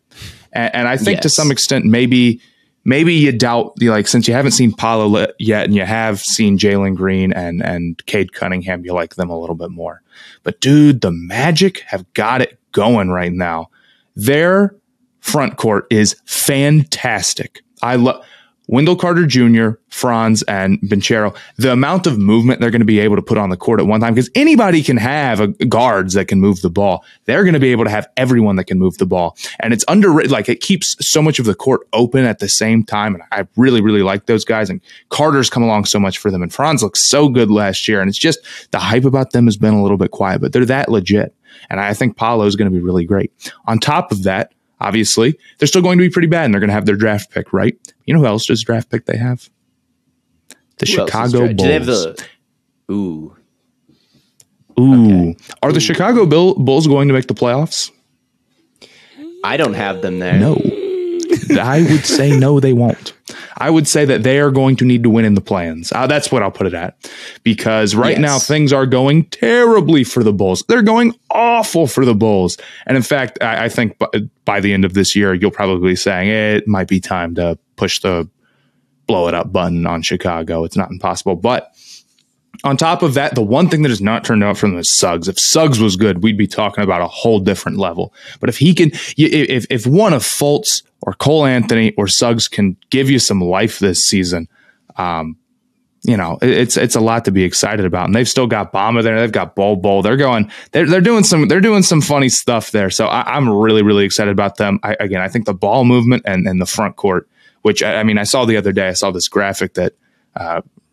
And I think to some extent, maybe you doubt, since you haven't seen Paolo yet and you have seen Jalen Green and Cade Cunningham, you like them a little bit more. But dude, the Magic have got it going right now. Their front court is fantastic. I love Wendell Carter Jr., Franz, and Banchero, the amount of movement they're going to be able to put on the court at one time, because anybody can have guards that can move the ball. They're going to be able to have everyone that can move the ball. And it's underrated. Like, it keeps so much of the court open at the same time. And I really, really like those guys. And Carter's come along so much for them. And Franz looked so good last year. And it's just the hype about them has been a little bit quiet, but they're that legit. And I think Paolo is going to be really great. On top of that, obviously, they're still going to be pretty bad, and they're going to have their draft pick, right? You know who else does draft pick they have? The Chicago Bulls. Do they have the... Ooh. Okay. Are the Chicago Bulls going to make the playoffs? I don't have them there. No. I would say no, they won't. I would say that they are going to need to win in the play-ins. That's what I'll put it at. Because now things are going terribly for the Bulls. They're going awful for the Bulls. And in fact, I think by the end of this year, you'll probably be saying it might be time to push the blow it up button on Chicago. It's not impossible. But on top of that, the one thing that has not turned out for them is Suggs. If Suggs was good, we'd be talking about a whole different level. But if he can, if one of Fultz or Cole Anthony or Suggs can give you some life this season, it's a lot to be excited about. And they've still got Bama there. They've got Bol. They're doing some funny stuff there. So I'm really, really excited about them. I think the ball movement and the front court, which I saw the other day, I saw this graphic that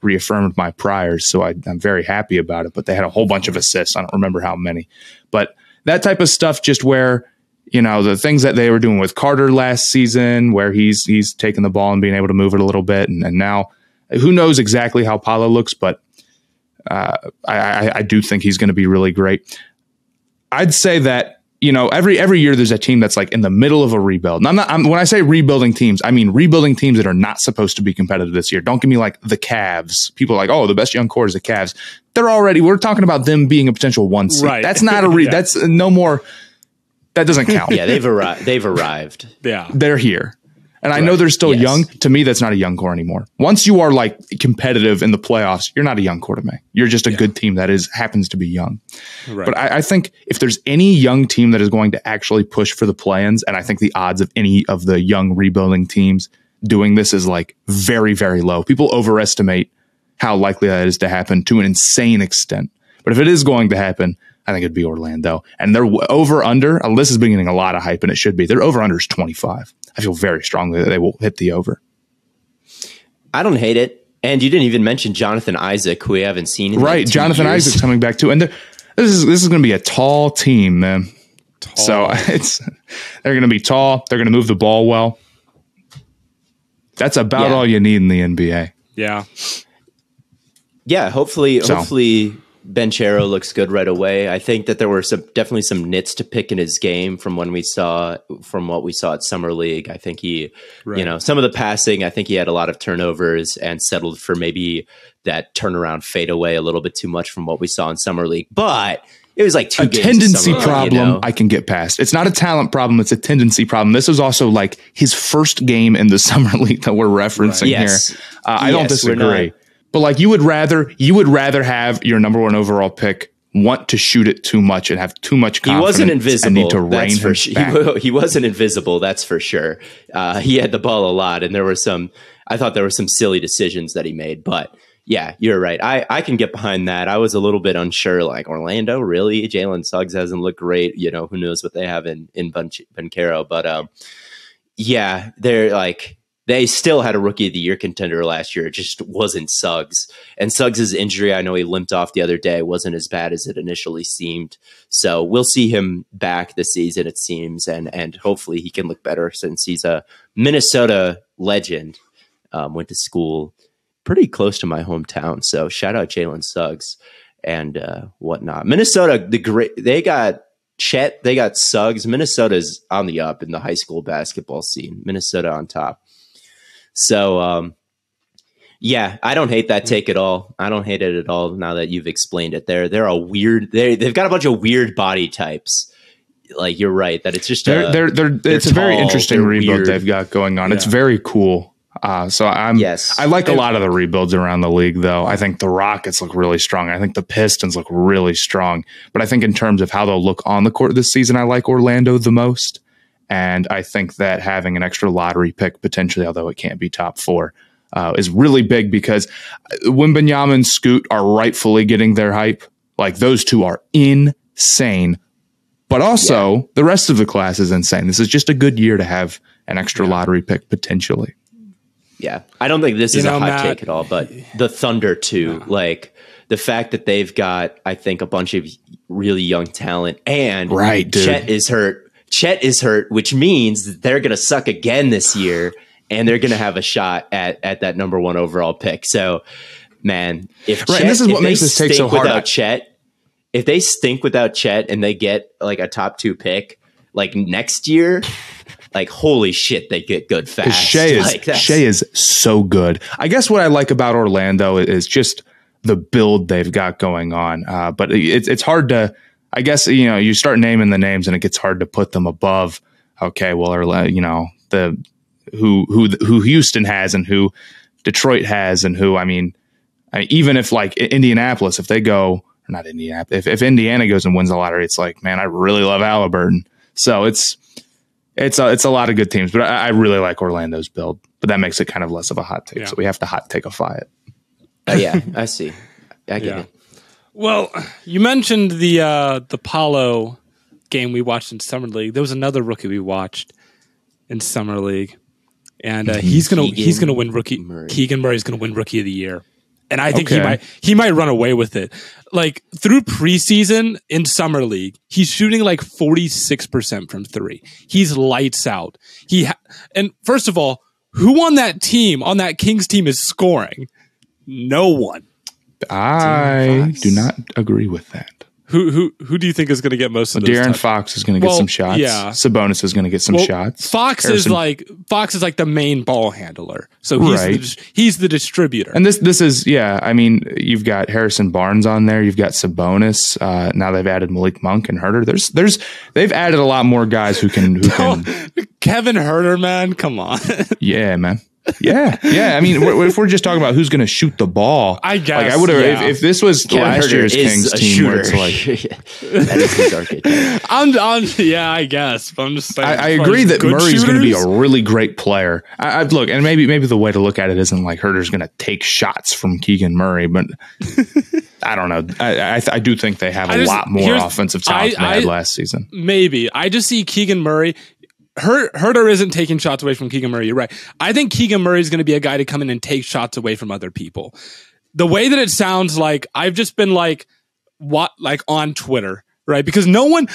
reaffirmed my priors. So I'm very happy about it, but they had a whole bunch of assists. I don't remember how many, but that type of stuff, just where, the things that they were doing with Carter last season, where he's taking the ball and being able to move it a little bit. And now who knows exactly how Paolo looks, but I do think he's going to be really great. I'd say that, every year there's a team that's like in the middle of a rebuild. And when I say rebuilding teams, I mean rebuilding teams that are not supposed to be competitive this year. Don't give me like the Cavs. People are like, oh, the best young core is the Cavs. We're talking about them being a potential 1 seed. Right. That's not that's no more. That doesn't count. Yeah, they've arrived. Yeah. They're here. And I know they're still young. To me, that's not a young core anymore. Once you are like competitive in the playoffs, you're not a young core to me. You're just a good team that happens to be young. Right. But I think if there's any young team that is going to actually push for the play-ins, and I think the odds of any of the young rebuilding teams doing this is like very, very low. People overestimate how likely that is to happen to an insane extent. But if it is going to happen, I think it'd be Orlando. And they're over under. This is beginning a lot of hype, and it should be. Their over under is 25. I feel very strongly that they will hit the over. I don't hate it. And you didn't even mention Jonathan Isaac, who we haven't seen in right. Like Jonathan years. Isaac's coming back too. And this is going to be a tall team, man. Tall. So they're going to be tall. They're going to move the ball well. That's about all you need in the NBA. Yeah. Yeah. Hopefully Banchero looks good right away. I think that there were definitely some nits to pick in his game from what we saw at Summer League. I think he, some of the passing, I think he had a lot of turnovers and settled for maybe that turnaround fadeaway a little bit too much from what we saw in Summer League. But it was like a tendency problem I can get past. It's not a talent problem. It's a tendency problem. This was also like his first game in the Summer League that we're referencing here. I don't disagree. But like you would rather have your number one overall pick want to shoot it too much and have too much confidence. He wasn't invisible. And need to rein him back. He wasn't invisible. That's for sure. He had the ball a lot, and I thought there were some silly decisions that he made. But yeah, you're right. I can get behind that. I was a little bit unsure. Like Orlando, really? Jalen Suggs hasn't looked great. Who knows what they have in Banchero? But yeah, they're like. They still had a Rookie of the Year contender last year. It just wasn't Suggs. And Suggs' injury, I know he limped off the other day, wasn't as bad as it initially seemed. So we'll see him back this season, it seems, and hopefully he can look better since he's a Minnesota legend. Went to school pretty close to my hometown. So shout out Jalen Suggs and whatnot. Minnesota, they got Chet, they got Suggs. Minnesota's on the up in the high school basketball scene. Minnesota on top. So, yeah, I don't hate that take at all. I don't hate it at all now that you've explained it. They've got a bunch of weird body types. Like you're right that it's just it's a very interesting rebuild they've got going on. Yeah. It's very cool. I like a lot of the rebuilds around the league, though. I think the Rockets look really strong. I think the Pistons look really strong. But I think in terms of how they'll look on the court this season, I like Orlando the most. And I think that having an extra lottery pick potentially, although it can't be top 4, is really big because Wembanyama and Scoot are rightfully getting their hype. Like those two are insane. But also the rest of the class is insane. This is just a good year to have an extra lottery pick potentially. Yeah. I don't think this is a hot take at all, but the Thunder too. Like the fact that they've got, I think, a bunch of really young talent and Chet is hurt, which means that they're going to suck again this year, and they're going to have a shot at that number 1 overall pick. So, man, this is what makes this take so hard. Without Chet, if they stink without Chet and they get like a top 2 pick, like next year, like holy shit, they get good fast. Shea is so good. I guess what I like about Orlando is just the build they've got going on. But it's hard to. I guess, you start naming the names and it gets hard to put them above. Okay, well, the who Houston has and who Detroit has and who, I mean, even if like Indianapolis, if they go, not Indianapolis, if Indiana goes and wins the lottery, it's like, man, I really love Halliburton. So it's a lot of good teams, but I really like Orlando's build, but that makes it kind of less of a hot take. Yeah. So we have to hot take-ify it. Yeah, I see. I get it. Well, you mentioned the Paulo game we watched in Summer League. There was another rookie we watched in Summer League, and he's gonna win rookie. Keegan Murray's gonna win Rookie of the Year, and I think he might run away with it. Like through preseason in Summer League, he's shooting like 46% from 3. He's lights out. And first of all, who on that team, on that Kings team, is scoring? No one. I do not agree with that. Who do you think is going to get most of those? De'Aaron Fox is going to get some shots. Yeah. Sabonis is going to get some shots. Fox is like the main ball handler. So he's the distributor. And this is I mean, you've got Harrison Barnes on there. You've got Sabonis. Now they've added Malik Monk and Herter. They've added a lot more guys who can Kevin Herter, man, come on. Yeah, man. Yeah. I mean, if we're just talking about who's going to shoot the ball, I guess. Like I would have if this was last year's Kings team, where it's like that is the dark age. I guess. But I'm just saying. I agree that Murray's going to be a really great player. I look, and maybe the way to look at it isn't like Herter's going to take shots from Keegan Murray, but I don't know. I do think they have a lot more offensive talent than they had last season. Maybe. I just see Keegan Murray. Herder isn't taking shots away from Keegan Murray. You're right. I think Keegan Murray is going to be a guy to come in and take shots away from other people. The way that it sounds like, I've just been like on Twitter, right? Because no one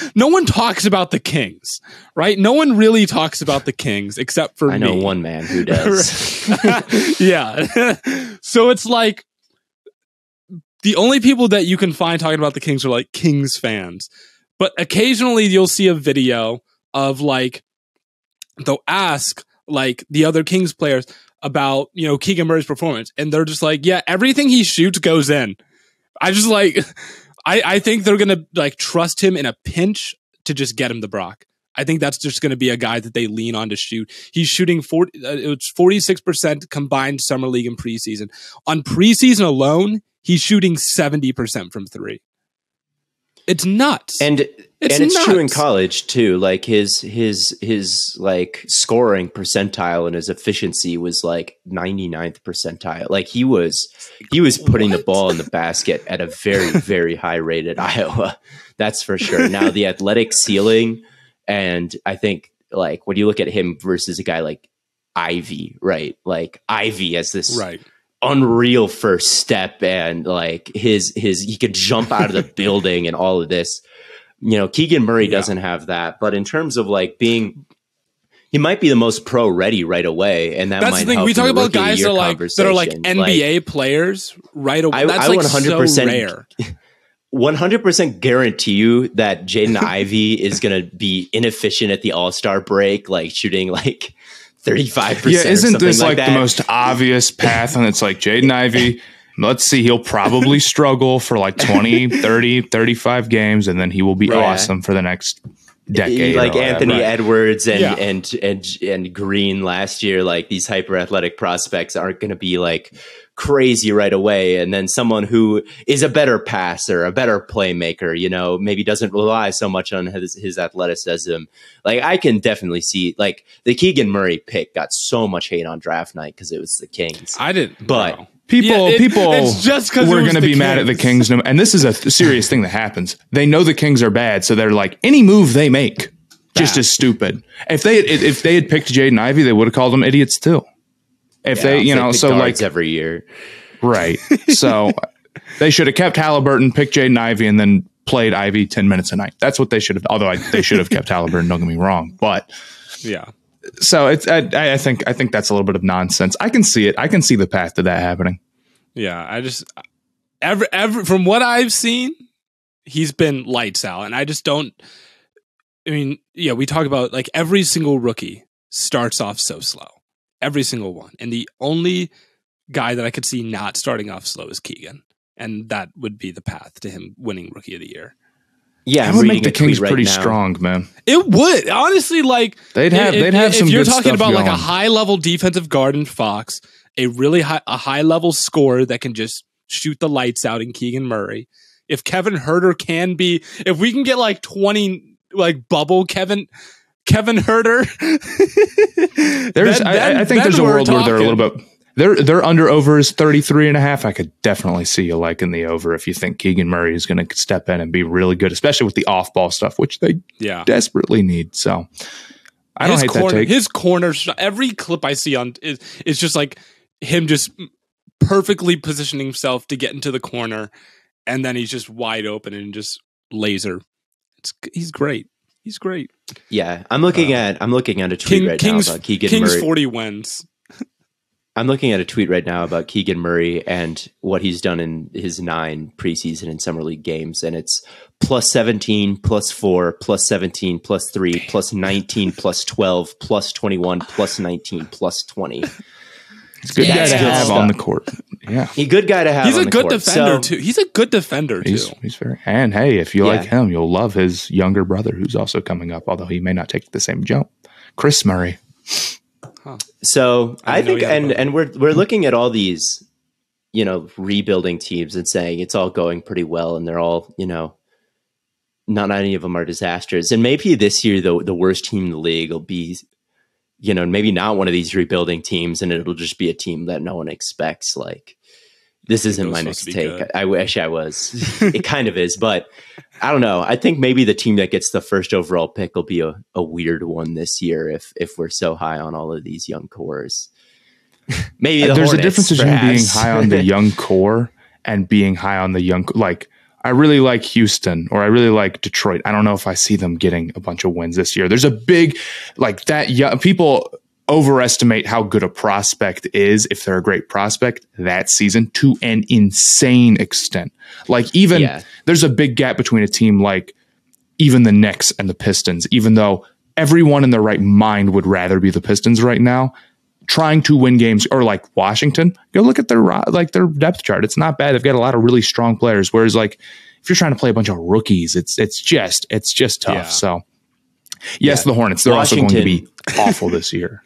talks about the Kings, right? No one really talks about the Kings except for me. I know one man who does. Yeah. So it's like the only people that you can find talking about the Kings are like Kings fans. But occasionally you'll see a video of like, they'll ask like the other Kings players about, Keegan Murray's performance. And they're just like, yeah, everything he shoots goes in. I think they're going to like trust him in a pinch to just get him the Brock. I think that's just going to be a guy that they lean on to shoot. He's shooting 46% combined summer league and preseason. On preseason alone, he's shooting 70% from three. It's nuts. And it's true in college too. Like his like scoring percentile and his efficiency was like 99th percentile. Like he was putting the ball in the basket at a very, very high rate at Iowa. That's for sure. Now the athletic ceiling, and I think like when you look at him versus a guy like Ivy, right? Like Ivy has this unreal first step, and like he could jump out of the building and all of this. Keegan Murray doesn't have that, but in terms of like he might be the most pro ready right away, and that's the thing. We talk about guys that are like NBA players right away. That's like 100% so rare. 100% guarantee you that Jaden Ivey is going to be inefficient at the All-Star break, like shooting like 35%. Yeah, isn't this like the most obvious path? And it's like Jaden Ivey, let's see, he'll probably struggle for like 20, 30, 35 games, and then he will be awesome for the next decade. Like Anthony Edwards and Green last year, like these hyper athletic prospects aren't going to be like crazy right away. And then someone who is a better passer, a better playmaker, maybe doesn't rely so much on his athleticism. Like I can definitely see like the Keegan Murray pick got so much hate on draft night because it was the Kings. I didn't, but people it's just we're going to be mad at the Kings. And this is a serious thing that happens. They know the Kings are bad. So they're like, any move they make just as stupid. If they had picked Jaden Ivey, they would have called them idiots too. If they so like every year. Right. So they should have kept Halliburton, picked Jaden Ivey, and then played Ivey 10 minutes a night. That's what they should have. Although they should have kept Halliburton. Don't get me wrong. But yeah. So it's I think that's a little bit of nonsense. I can see it. I can see the path to that happening. Yeah. I just ever from what I've seen, he's been lights out, and I just don't. I mean, yeah, we talk about like every single rookie starts off so slow. Every single one. And the only guy that I could see not starting off slow is Keegan. And that would be the path to him winning Rookie of the Year. Yeah, that would make the Kings pretty strong, man. It would. Honestly, like they'd have some. If you're talking about going. Like a high level defensive guard in Fox, a high level scorer that can just shoot the lights out in Keegan Murray. If Kevin Huerter if we can get like 20 like bubble Kevin Huerter. I think there's a world where they're a little bit. Their under over is 33.5. I could definitely see you liking the over if you think Keegan Murray is going to step in and be really good, especially with the off ball stuff, which they desperately need. So I don't hate that take. His corner, every clip I see on is just like him just perfectly positioning himself to get into the corner, and then he's just wide open and just laser. He's great. He's great. Yeah, I'm looking at a tweet right now about Keegan Murray. Kings 40 wins. I'm looking at a tweet right now about Keegan Murray and what he's done in his 9 preseason and summer league games, and it's plus 17, plus 4, plus 17, plus 3, plus 19, plus 12, plus 21, plus 19, plus 20. He's a good guy to have on the court. Yeah, he's a good guy to have. He's a good defender too. He's a good defender too. He's very. And hey, if you like him, you'll love his younger brother, who's also coming up. Although he may not take the same jump, Chris Murray. Huh. So I think, and we're looking at all these, rebuilding teams and saying it's all going pretty well, and they're all, not any of them are disasters. And maybe this year, the worst team in the league will be, maybe not one of these rebuilding teams, and it'll just be a team that no one expects. Like, This isn't my next take. Good. I wish I was. It kind of is, but I don't know. I think maybe the team that gets the first overall pick will be a weird one this year if we're so high on all of these young cores. Maybe there's Hornets, a difference between being high on the young core and being high on the young. Like, I really like Houston or I really like Detroit. I don't know if I see them getting a bunch of wins this year. There's a big like that. Yeah, people overestimate how good a prospect is if they're a great prospect that season to an insane extent. Like even there's a big gap between a team like even the Knicks and the Pistons, even though everyone in their right mind would rather be the Pistons right now. Trying to win games, or like Washington, go look at their depth chart. It's not bad. They've got a lot of really strong players. Whereas like if you're trying to play a bunch of rookies, it's just tough. Yeah. So yes, the Hornets, they're also going to be awful this year.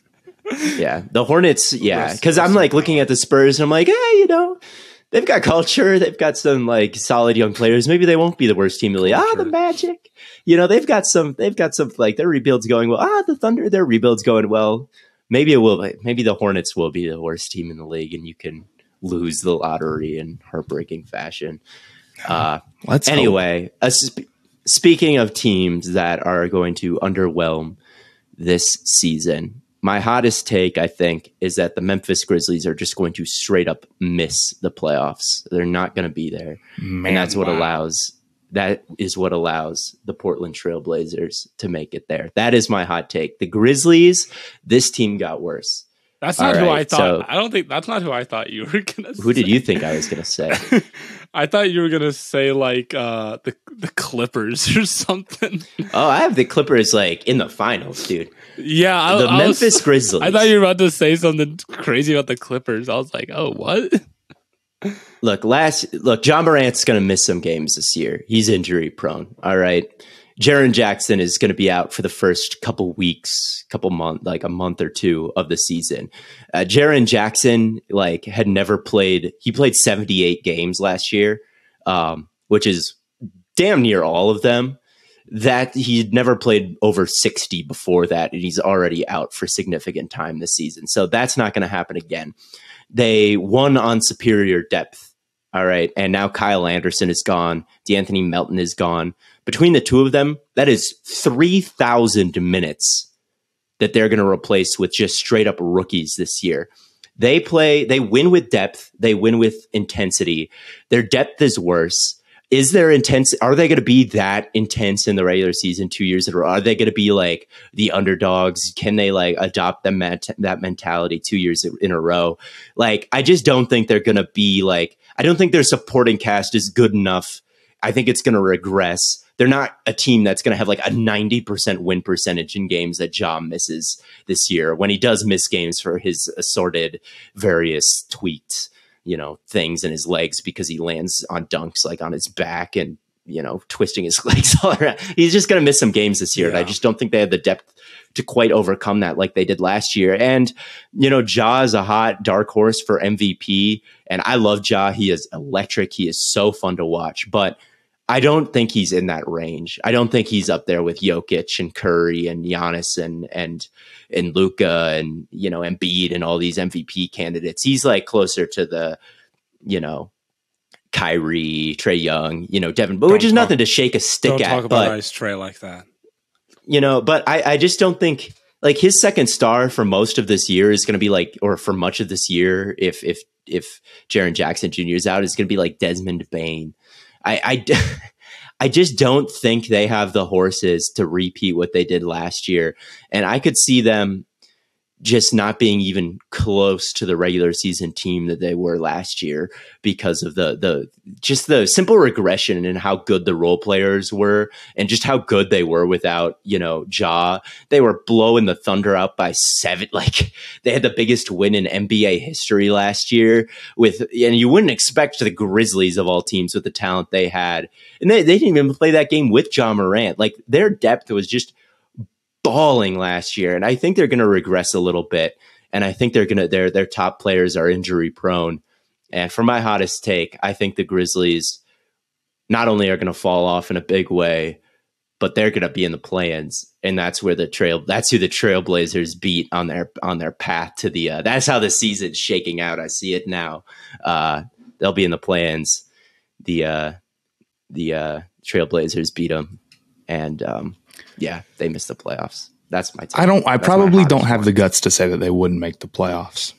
Yeah, the Hornets. Yeah, because I'm like looking at the Spurs and I'm like, hey, they've got culture. They've got some like solid young players. Maybe they won't be the worst team in the league. The Magic. They've got some like their rebuild's going well. The Thunder, their rebuild's going well. Maybe it will. Maybe the Hornets will be the worst team in the league, and you can lose the lottery in heartbreaking fashion. Anyway, speaking of teams that are going to underwhelm this season, my hottest take, I think, is that the Memphis Grizzlies are just going to straight up miss the playoffs. They're not going to be there, and that's what allows. That is what allows the Portland Trail Blazers to make it there. That is my hot take. The Grizzlies, this team got worse. That's not who I thought. So, I don't think that's not who I thought you were going to say. Who did you think I was going to say? I thought you were going to say like the Clippers or something. Oh, I have the Clippers like in the finals, dude. Yeah. The Memphis Grizzlies. I thought you were about to say something crazy about the Clippers. I was like, oh, what? Look, John Morant's going to miss some games this year. He's injury prone. All right. Jaren Jackson is going to be out for the first couple weeks, like a month or two of the season. Jaren Jackson had never played. He played 78 games last year, which is damn near all of them. That he'd never played over 60 before that, and he's already out for significant time this season. So that's not going to happen again. They won on superior depth. All right. And now Kyle Anderson is gone. D'Anthony Melton is gone. Between the two of them, that is 3,000 minutes that they're going to replace with just straight up rookies this year. They win with depth. They win with intensity. Their depth is worse. Is there intense? Are they going to be that intense in the regular season 2 years in a row? Are they going to be like the underdogs? Can they adopt that mentality 2 years in a row? I just don't think they're going to be I don't think their supporting cast is good enough. I think it's going to regress. They're not a team that's going to have a 90% win percentage in games that Ja misses this year when he does miss games for his assorted various tweaks. Things in his legs because he lands on dunks on his back and, twisting his legs all around. He's just going to miss some games this year. Yeah. And I just don't think they have the depth to quite overcome that like they did last year. And, Ja is a hot dark horse for MVP. And I love Ja. He is electric. He is so fun to watch. But I don't think he's in that range. I don't think he's up there with Jokic and Curry and Giannis and Luka and, Embiid and all these MVP candidates. He's closer to the, Kyrie, Trae Young, Devin, but which is nothing to shake a stick at. Don't talk about Ice Trae like that. But I just don't think his second star for most of this year is going to be or for much of this year, if Jaren Jackson Jr. is out, is going to be Desmond Bane. I just don't think they have the horses to repeat what they did last year. And I could see them just not being even close to the regular season team that they were last year because of the simple regression in how good the role players were and just how good they were without, Ja. They were blowing the Thunder out by 7. They had the biggest win in NBA history last year and you wouldn't expect the Grizzlies of all teams with the talent they had. And they didn't even play that game with Ja Morant. Their depth was just balling last year, and I think they're going to regress a little bit. And I think their top players are injury prone. And for my hottest take, I think the Grizzlies not only are going to fall off in a big way, but they're going to be in the play-ins, and that's who the Trailblazers beat on their path to the. That's how the season's shaking out. I see it now. they'll be in the play-ins. The Trailblazers beat them, and they missed the playoffs. That's my take. I probably don't have the guts to say that they wouldn't make the playoffs,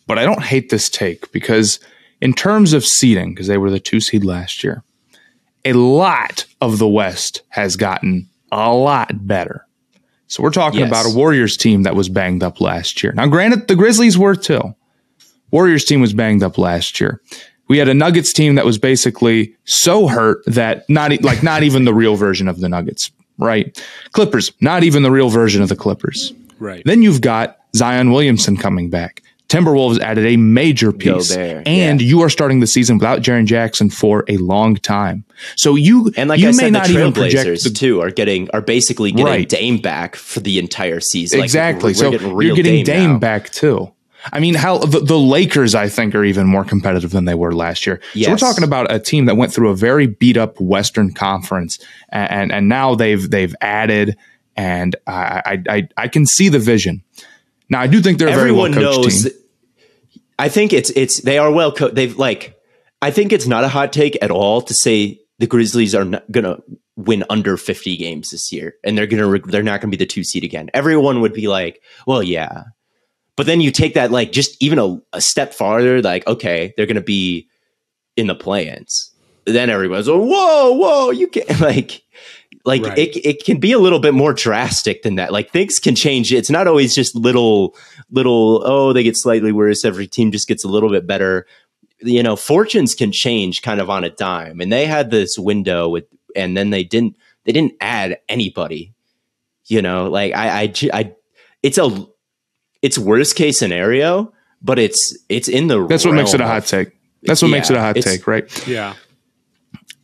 but I don't hate this take because in terms of seeding, because they were the 2 seed last year, a lot of the West has gotten a lot better. So we're talking about a Warriors team that was banged up last year. Now, granted, the Grizzlies were too. Warriors team was banged up last year. We had a Nuggets team that was basically so hurt that not even the real version of the Nuggets, right? Clippers, not even the real version of the Clippers. Right. Then you've got Zion Williamson coming back. Timberwolves added a major piece, and you are starting the season without Jaren Jackson for a long time. So you may not even project too are basically getting Dame back for the entire season. Exactly. So you're getting Dame back too. I mean, how the Lakers, I think, are even more competitive than they were last year. Yes. So we're talking about a team that went through a very beat up Western Conference, and now they've added, and I can see the vision. Now, I do think they're a very well coached team. I think they are well coached. I think it's not a hot take at all to say the Grizzlies are not going to win under 50 games this year, and they're not going to be the 2 seed again. Everyone would be like, well, yeah. But then you take that just even a step farther, okay, they're going to be in the play-ins. Then everybody's like, whoa, you can't it can be a little bit more drastic than that. Things can change. It's not always just little, they get slightly worse. Every team just gets a little bit better. Fortunes can change kind of on a dime. And they had this window and then they didn't add anybody, it's worst case scenario, but it's in the That's what makes it a hot take. That's what makes it a hot take, right? Yeah.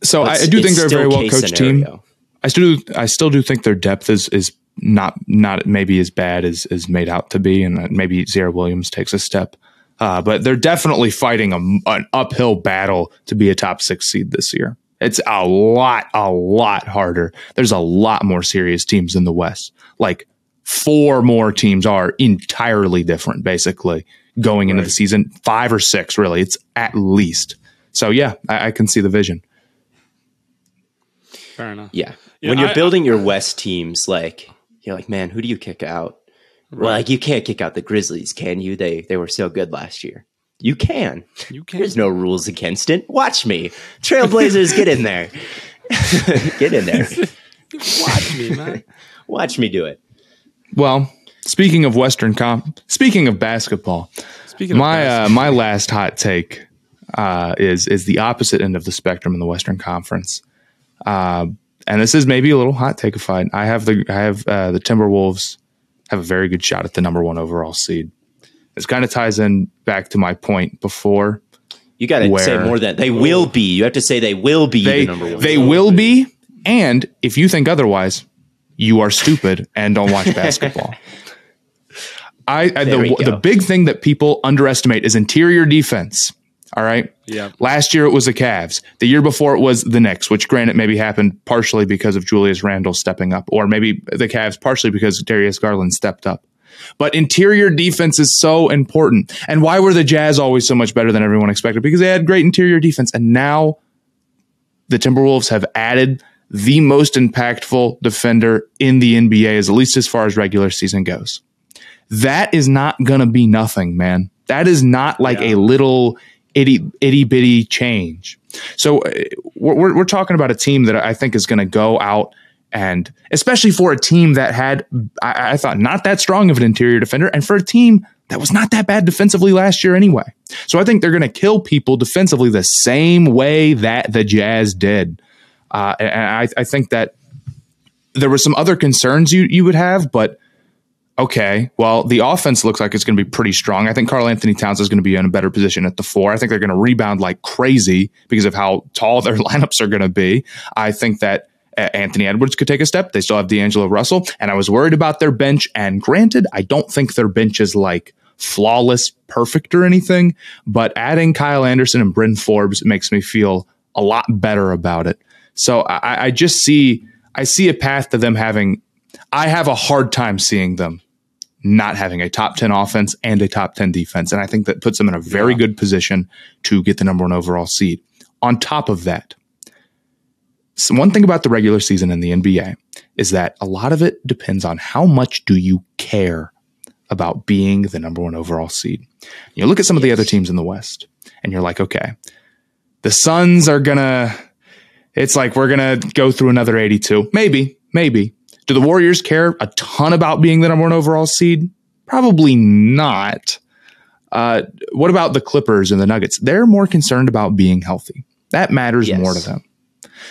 So I do think they're a very well coached team. I still do think their depth is not maybe as bad as made out to be, and maybe Zaire Williams takes a step. But they're definitely fighting an uphill battle to be a top 6 seed this year. It's a lot harder. There's a lot more serious teams in the West. 4 more teams are entirely different, basically, going into the season. 5 or 6, really. It's at least. So, yeah, I can see the vision. Fair enough. Yeah. When you're building your West teams, you're like, man, who do you kick out? Right. Well, you can't kick out the Grizzlies, can you? They were so good last year. You can. There's no rules against it. Watch me. Trailblazers, get in there. Get in there. Watch me, man. Watch me do it. Well, speaking of basketball, my last hot take is the opposite end of the spectrum in the Western Conference, and this is maybe a little hot takeified. I have the Timberwolves have a very good shot at the number 1 overall seed. This kind of ties in back to my point before. You got to say more than they will be. You have to say they will be the number 1. They will be, and if you think otherwise, you are stupid and don't watch basketball. The big thing that people underestimate is interior defense. All right. Yeah. Last year it was the Cavs. The year before it was the Knicks, which granted maybe happened partially because of Julius Randle stepping up, or maybe the Cavs partially because Darius Garland stepped up. But interior defense is so important. And why were the Jazz always so much better than everyone expected? Because they had great interior defense. And now the Timberwolves have added the most impactful defender in the NBA, at least as far as regular season goes. That is not going to be nothing, man. That is not a little itty bitty change. So we're talking about a team that I think is going to go out, and especially for a team that had, I thought, not that strong of an interior defender, and for a team that was not that bad defensively last year anyway. So I think they're going to kill people defensively the same way that the Jazz did. And I think that there were some other concerns you would have, but okay, well, the offense looks like it's going to be pretty strong. I think Karl Anthony Towns is going to be in a better position at the 4. I think they're going to rebound like crazy because of how tall their lineups are going to be. I think that Anthony Edwards could take a step. They still have D'Angelo Russell, and I was worried about their bench. And granted, I don't think their bench is flawless, perfect or anything, but adding Kyle Anderson and Bryn Forbes makes me feel a lot better about it. So I see a path to them having. I have a hard time seeing them not having a top 10 offense and a top 10 defense. And I think that puts them in a very good position to get the number 1 overall seed. On top of that, one thing about the regular season in the NBA is that a lot of it depends on how much do you care about being the number 1 overall seed. You look at some of the other teams in the West and you're like, okay, the Suns are it's like we're going to go through another 82. Maybe. Do the Warriors care a ton about being the number 1 overall seed? Probably not. What about the Clippers and the Nuggets? They're more concerned about being healthy. That matters more to them.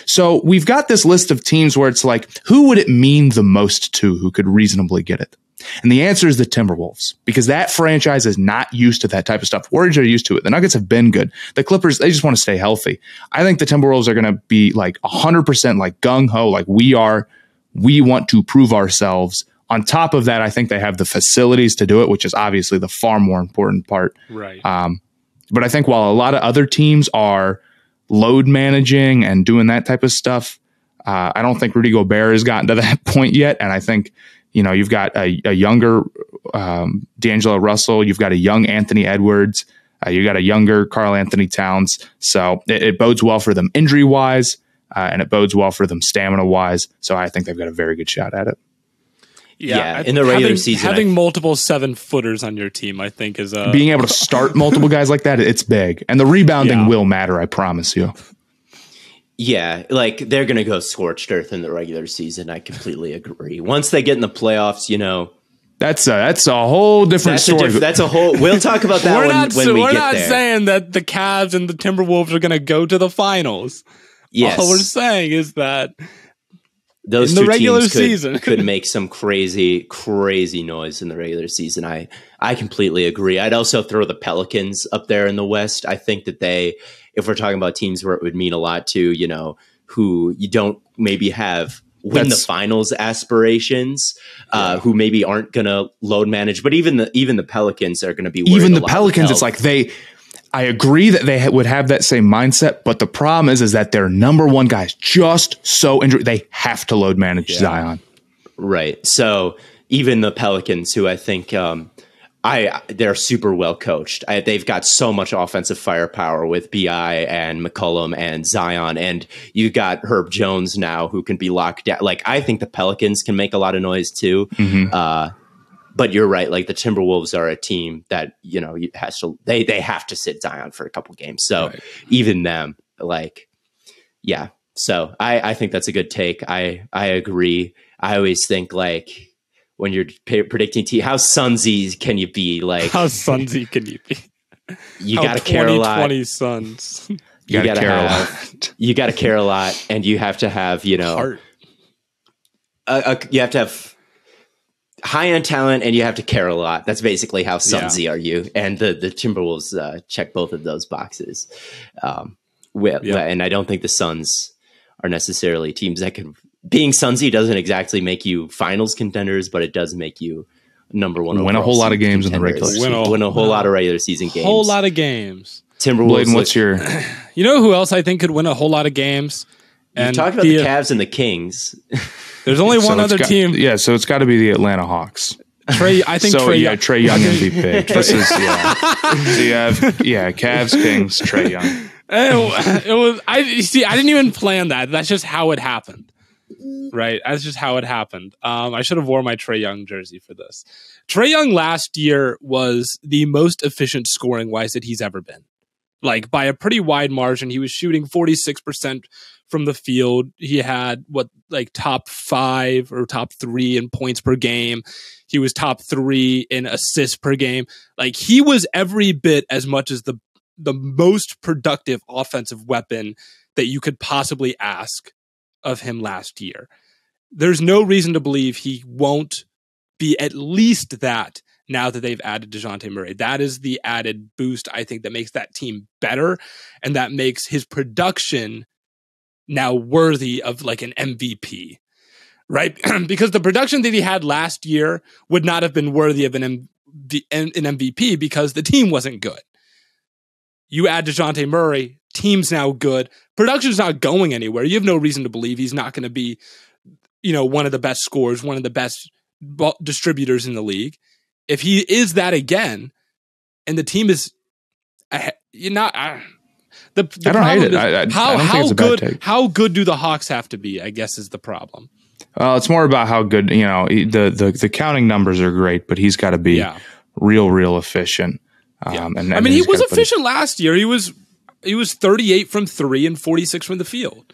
So we've got this list of teams where it's like, who would it mean the most to who could reasonably get it? And the answer is the Timberwolves, because that franchise is not used to that type of stuff. Warriors are used to it. The Nuggets have been good. The Clippers, they just want to stay healthy. I think the Timberwolves are going to be like 100% like gung-ho, like we want to prove ourselves. On top of that, I think they have the facilities to do it, which is obviously the far more important part. Right. But I think while a lot of other teams are load managing and doing that type of stuff, I don't think Rudy Gobert has gotten to that point yet. And I think, you've got a younger D'Angelo Russell. You've got a young Anthony Edwards. You got a younger Karl Anthony Towns. So it bodes well for them injury-wise, and it bodes well for them stamina-wise. So I think they've got a very good shot at it. Yeah, in the regular season, having multiple 7-footers on your team, I think, is being able to start multiple guys like that. It's big, and the rebounding will matter. I promise you. Yeah, like they're going to go scorched earth in the regular season. I completely agree. Once they get in the playoffs, that's a whole different story. That's a whole. We'll talk about that when we get there. We're not saying that the Cavs and the Timberwolves are going to go to the finals. Yes, all we're saying is that those in the two regular teams season could make some crazy noise in the regular season. I completely agree. I'd also throw the Pelicans up there in the West. I think that if we're talking about teams where it would mean a lot to, who you don't maybe have win the finals aspirations, who maybe aren't going to load manage, but even the Pelicans are going to be worried. Even the Pelicans, it's like I agree that they would have that same mindset, but the problem is that their number 1 guy is just so injured. They have to load manage Zion. Right. So even the Pelicans, who I think they're super well coached. They've got so much offensive firepower with BI and McCollum and Zion, and you got Herb Jones now who can be locked down. Like I think the Pelicans can make a lot of noise too. Mm-hmm. But you're right. Like the Timberwolves are a team that, they have to sit Zion for a couple games. So even them, So I think that's a good take. I agree. I always think like when you're predicting how sunsy can you be? Like how sunsy can you be? You got to care a lot. 2020 Suns. You got to care a lot. You got to care a lot, and you have to have heart. You have to have high-end talent, and you have to care a lot. That's basically how sunsy are you. And the Timberwolves check both of those boxes. And I don't think the Suns are necessarily teams that can. Being sunsy doesn't exactly make you finals contenders, but it does make you number 1. Win a whole lot of games in the regular season. Win a whole lot of regular season games. Whole lot of games. Timberwolves. Bladen, what's your? You know who else I think could win a whole lot of games? You talked about the Cavs and the Kings. There's only one other team. Yeah, so it's got to be the Atlanta Hawks. Trae Young MVP. This is So you have Cavs, Kings, Trae Young. I didn't even plan that. That's just how it happened. Right. That's just how it happened. I should have worn my Trae Young jersey for this. Trae Young last year was the most efficient scoring wise that he's ever been. Like by a pretty wide margin. He was shooting 46% from the field. He had top 5 or top 3 in points per game. He was top 3 in assists per game. Like he was every bit as much as the most productive offensive weapon that you could possibly ask of him last year. There's no reason to believe he won't be at least that now that they've added DeJounte Murray. That is the added boost, I think, that makes that team better and that makes his production now worthy of like an MVP, right? Because the production that he had last year would not have been worthy of an MVP because the team wasn't good. You add DeJounte Murray, team's now good. Production's not going anywhere. You have no reason to believe he's not going to be, one of the best scorers, one of the best distributors in the league. if he is that again, and the team is, I don't hate it. How good do the Hawks have to be, I guess, is the problem. Well, it's more about how good, the counting numbers are great, but he's got to be real efficient. And I mean, he was efficient last year. He was 38 from 3 and 46 from the field.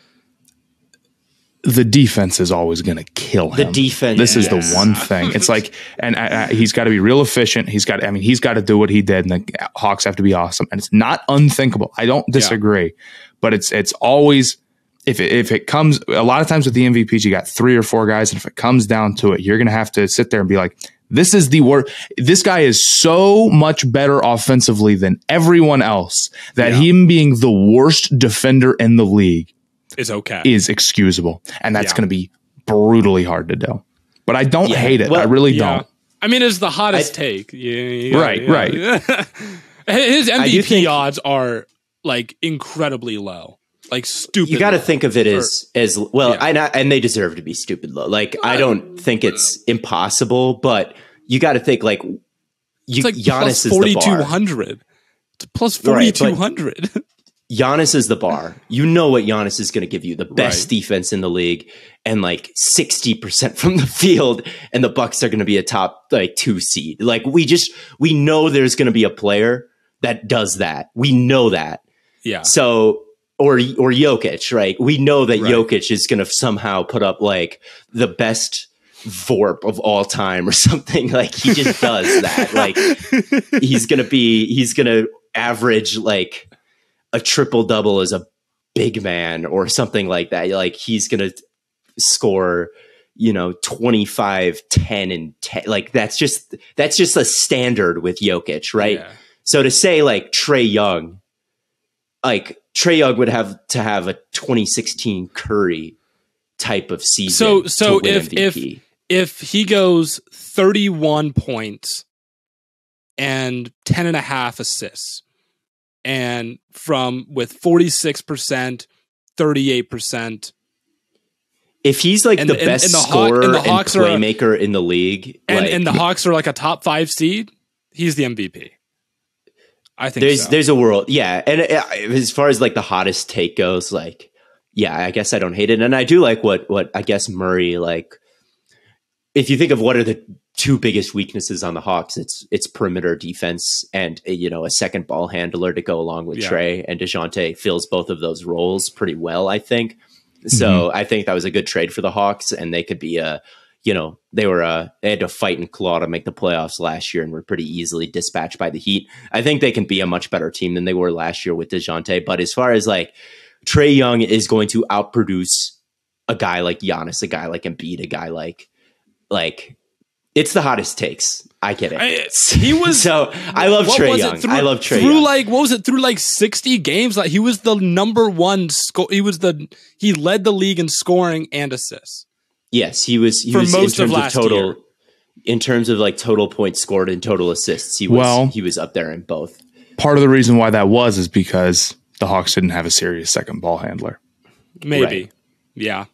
The defense is always going to kill him. The defense. This is the one thing. It's like, and he's got to be real efficient. He's got to do what he did, and the Hawks have to be awesome. And it's not unthinkable. I don't disagree, but it's always, if it comes, a lot of times with the MVPs, you got 3 or 4 guys, and if it comes down to it, you're going to have to sit there and be like, this is the worst. This guy is so much better offensively than everyone else that him being the worst defender in the league is excusable, and that's going to be brutally hard to do. But I don't hate it. Well, I really don't. I mean, it's the hottest take. Right. His MVP odds are like incredibly low, like stupid. You got to think of it as well, and they deserve to be stupid low. Like I don't think it's impossible, but you got to think like Giannis is the bar. 4,200. It's plus 4,200. Giannis is the bar. You know what Giannis is going to give you, the best defense in the league, and like 60% from the field, and the Bucks are going to be a top 2 seed. Like we know there's going to be a player that does that. We know that. Yeah. So or Jokic, right? We know that Jokic is going to somehow put up like the best VORP of all time or something. Like he just does that. Like he's going to average like a triple-double as a big man or something like that. Like he's going to score, 25, 10 and 10. Like that's just a standard with Jokic, right? Yeah. So to say like Trae Young would have to have a 2016 Curry type of season. So if he goes 31 points and 10.5 assists, and with 46%, 38%. If he's like the best scorer and playmaker in the league, and the Hawks are like a top 5 seed, he's the MVP. I think there's a world, yeah. And as far as like the hottest take goes, like, yeah, I guess I don't hate it, and I do like what I guess Murray like. If you think of what are the 2 biggest weaknesses on the Hawks, it's perimeter defense and a second ball handler to go along with Trae, and DeJounte fills both of those roles pretty well, I think. So I think that was a good trade for the Hawks, and they could be they had to fight and claw to make the playoffs last year and were pretty easily dispatched by the Heat. I think they can be a much better team than they were last year with DeJounte. But as far as like Trae Young is going to outproduce a guy like Giannis, a guy like Embiid, a guy like it's the hottest takes. I get it. He was so. I love Trae Young. I love Trae Young. Like what was it through like 60 games? Like he was the number one score. He led the league in scoring and assists. Yes, he was most of last year. In terms of like total points scored and total assists, he was up there in both. Part of the reason why that is because the Hawks didn't have a serious second ball handler. Maybe, yeah.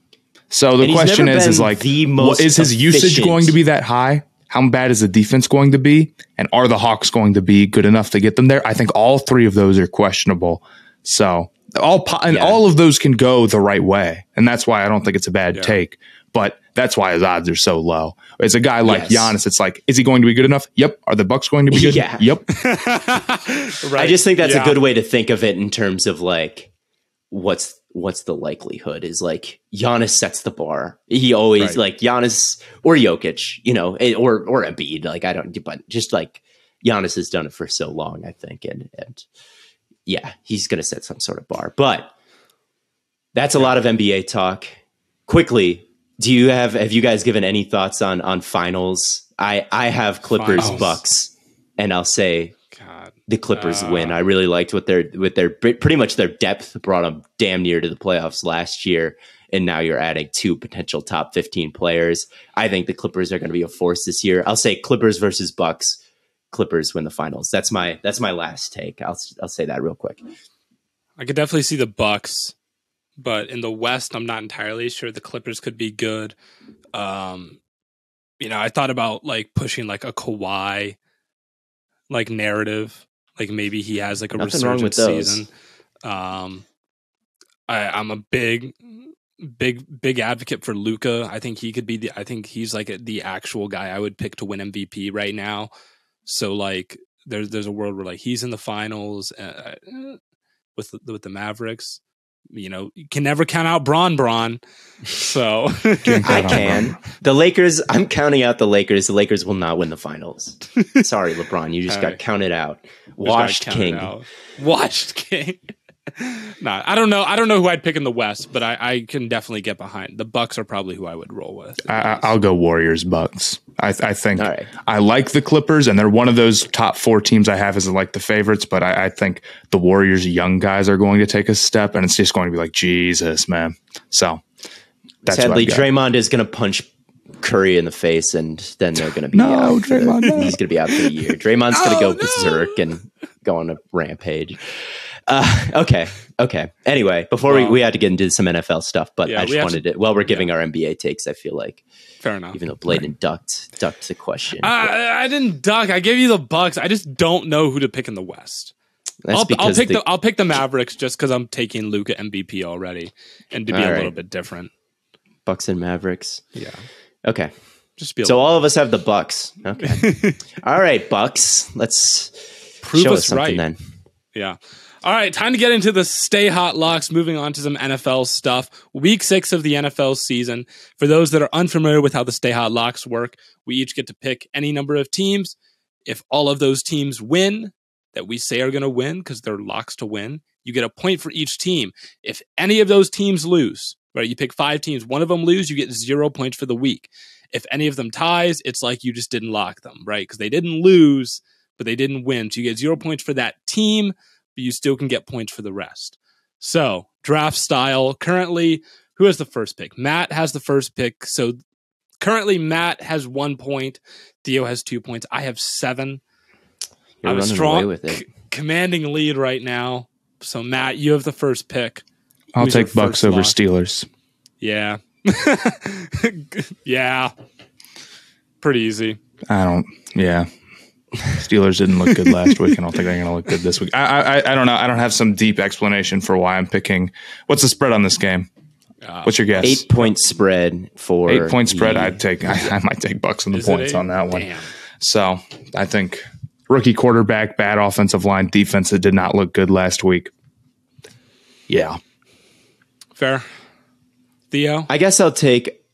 So the question is like, is his usage going to be that high? How bad is the defense going to be? And are the Hawks going to be good enough to get them there? I think all 3 of those are questionable. So all of those can go the right way. And that's why I don't think it's a bad take. But that's why his odds are so low. As a guy like Giannis, it's like, is he going to be good enough? Yep. Are the Bucks going to be good? Yeah. Yep. Right. I just think that's a good way to think of it in terms of like, what's the likelihood is like Giannis sets the bar. He always like Giannis or Jokic, or Embiid. Like but just like Giannis has done it for so long, I think. And yeah, he's going to set some sort of bar, but that's a lot of NBA talk. Quickly, have you guys given any thoughts on finals? I have Clippers Bucks, and I'll say the Clippers win. I really liked what their pretty much their depth brought them damn near to the playoffs last year. And now you're adding 2 potential top 15 players. I think the Clippers are going to be a force this year. I'll say Clippers versus Bucks. Clippers win the finals. That's my last take. I'll say that real quick. I could definitely see the Bucks, but in the West, I'm not entirely sure. The Clippers could be good. I thought about like pushing like a Kawhi like narrative. Like maybe he has like a resurgent season. I'm a big advocate for Luka. I think he could be I think he's like the actual guy I would pick to win MVP right now. So like there's a world where like he's in the finals with the Mavericks. You can never count out Bron. So I can. The Lakers, I'm counting out the Lakers. The Lakers will not win the finals. Sorry, LeBron. You just got counted out. Washed king. Washed king. Nah, I don't know. I don't know who I'd pick in the West, but I can definitely get behind. The Bucks are probably who I would roll with. I'll go Warriors Bucks. I think I like the Clippers, and they're one of those top 4 teams I have as like the favorites, but I think the Warriors young guys are going to take a step, and it's just going to be like, Jesus, man. So that's sadly, Draymond is going to punch Curry in the face, and then they're going to be out. Draymond, he's going to be out for the year. Draymond's going to go berserk and go on a rampage. Okay. Anyway, before we had to get into some NFL stuff, but I just wanted to, we're giving our NBA takes, I feel like. Fair enough. Even though Bladen ducked the question. I didn't duck. I gave you the Bucks. I just don't know who to pick in the West. I'll pick the Mavericks just because I'm taking Luka MVP already, and to be a little bit different. Bucks and Mavericks. Yeah. Okay. So all of us have the Bucks. Okay. All right, Bucks. Let's prove us something right. Then. Yeah. All right, time to get into the Stay Hot Locks, moving on to some NFL stuff. Week 6 of the NFL season. For those that are unfamiliar with how the Stay Hot Locks work, we each get to pick any number of teams. If all of those teams win, that we say are going to win because they're locks to win, you get a point for each team. If any of those teams lose, right, you pick 5 teams, one of them lose, you get 0 points for the week. If any of them ties, it's like you just didn't lock them, right? Because they didn't lose, but they didn't win. So you get 0 points for that team, but you still can get points for the rest. So, draft style. Currently, who has the first pick? Matt has the first pick. So, currently, Matt has 1 point. Theo has 2 points. I have 7. You're running away with it. Commanding lead right now. So, Matt, you have the first pick. I'll take Bucks over Steelers. Yeah. Yeah. Pretty easy. Steelers didn't look good last week. I don't think they're going to look good this week. I don't know. I don't have some deep explanation for why I'm picking. What's the spread on this game? What's your guess? 8-point spread for 8-point spread. I might take Bucks on the points on that one. Damn. So I think rookie quarterback, bad offensive line, defense that did not look good last week. Yeah. Fair. Theo? I guess I'll take.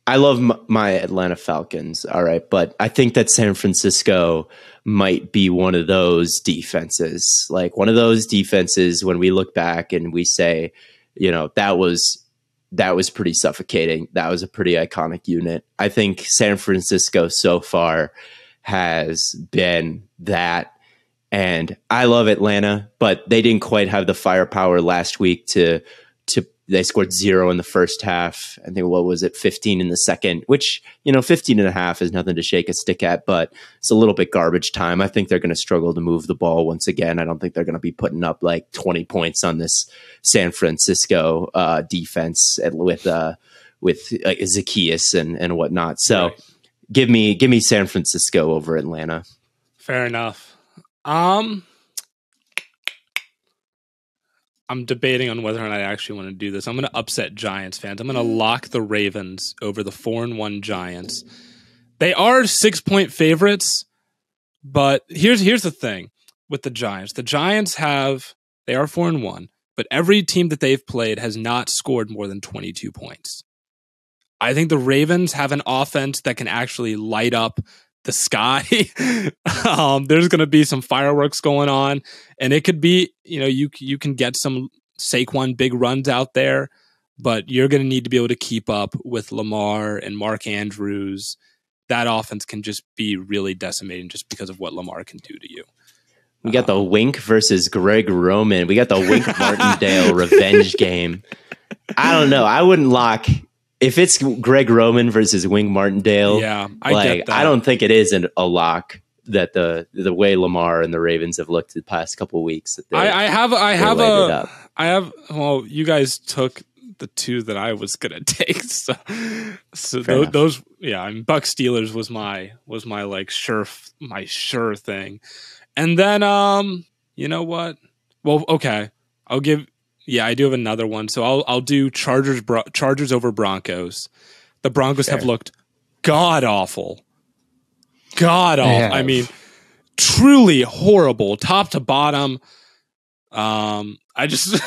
I love my Atlanta Falcons, all right, but I think that San Francisco might be one of those defenses. Like one of those defenses when we look back and we say, that was pretty suffocating. That was a pretty iconic unit. I think San Francisco so far has been that. And I love Atlanta, but they didn't quite have the firepower last week to they scored 0 in the first half. I think, 15 in the second, which, 15 and a half is nothing to shake a stick at, but it's a little bit garbage time. I think they're going to struggle to move the ball once again. I don't think they're going to be putting up like 20 points on this San Francisco defense with Zacchaeus and whatnot. So right. Give me San Francisco over Atlanta. Fair enough. I'm debating on whether or not I actually want to do this. I'm going to upset Giants fans. I'm going to lock the Ravens over the 4-1 Giants. They are 6-point favorites, but here's the thing with the Giants. The Giants they are 4-1, but every team that they've played has not scored more than 22 points. I think the Ravens have an offense that can actually light up the sky. There's going to be some fireworks going on, and it could be, you can get some Saquon big runs out there, but you're going to need to be able to keep up with Lamar and Mark Andrews. That offense can just be really decimating just because of what Lamar can do to you. We got the Wink versus Greg Roman. We got the Wink Martindale revenge game. I don't know. I wouldn't lock. If it's Greg Roman versus Wink Martindale, yeah, I get that. I don't think it isn't a lock that the way Lamar and the Ravens have looked the past couple of weeks. That you guys took the two that I was gonna take. So those, yeah. I mean, Bucks Steelers was my like sure thing. And then you know what? Well, okay, I'll give. Yeah, I do have another one. So I'll do Chargers over Broncos. The Broncos have looked god awful. I mean, truly horrible, top to bottom. I just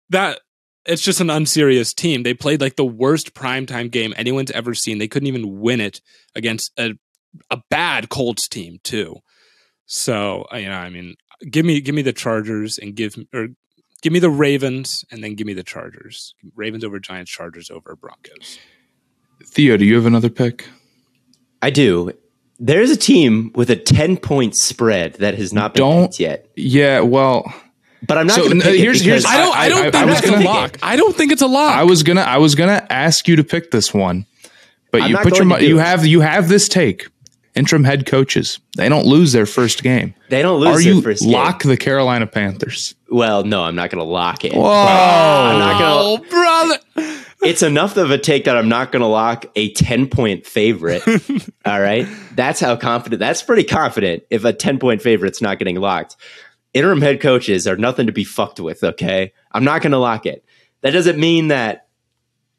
that it's just an unserious team. They played like the worst primetime game anyone's ever seen. They couldn't even win it against a bad Colts team too. So I mean, give me the Chargers and give me the Ravens and then give me the Chargers. Ravens over Giants, Chargers over Broncos. Theo, do you have another pick? I do. There's a team with a 10-point spread that has not been picked yet. Yeah, well, but I'm not going to pick it because I don't think it's a lock. I don't think it's a lock. I was gonna ask you to pick this one, but you put you have this take. Interim head coaches, they don't lose their first game. They don't lose their first game. Lock the Carolina Panthers. Well, no, I'm not going to lock it. Whoa, I'm not going to, brother. It's enough of a take that I'm not going to lock a 10-point favorite. All right, that's how confident. That's pretty confident. If a 10-point favorite's not getting locked, interim head coaches are nothing to be fucked with. Okay, I'm not going to lock it. That doesn't mean that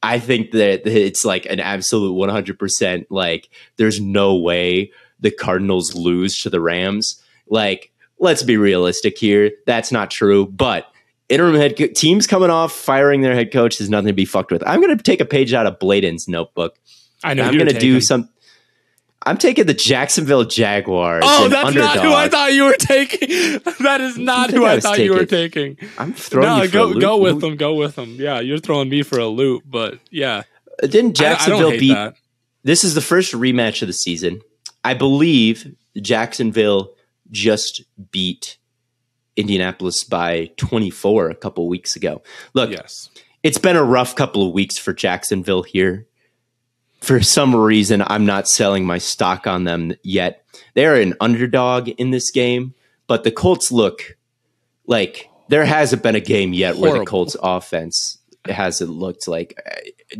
I think that it's like an absolute 100%. Like, there's no way the Cardinals lose to the Rams. Like, let's be realistic here. That's not true. But interim teams coming off firing their head coach is nothing to be fucked with. I'm going to take a page out of Bladen's notebook. I know. I'm going to do some. I'm taking the Jacksonville Jaguars. Oh, that's not who I thought you were taking. That is not who I thought you were taking. I'm throwing you for a loop. Go with them. Go with them. Yeah, you're throwing me for a loop, but yeah. Didn't Jacksonville beat? That. This is the first rematch of the season. I believe Jacksonville just beat Indianapolis by 24 a couple weeks ago. Look, It's been a rough couple of weeks for Jacksonville here. For some reason, I'm not selling my stock on them yet. They're an underdog in this game, but the Colts look like there hasn't been a game yet where the Colts offense hasn't looked like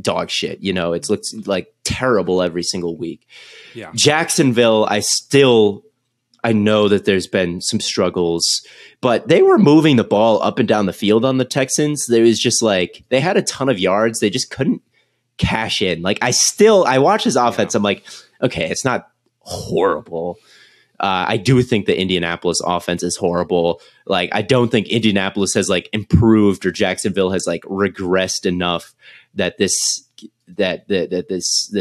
dog shit. You know, it's looked like terrible every single week. Yeah. Jacksonville, I know that there's been some struggles, but they were moving the ball up and down the field on the Texans. There was just like, they had a ton of yards. They just couldn't cash in. Like, I watch his offense. I'm like, okay, it's not horrible. I do think the Indianapolis offense is horrible. Like, I don't think Indianapolis has like improved or Jacksonville has like regressed enough that this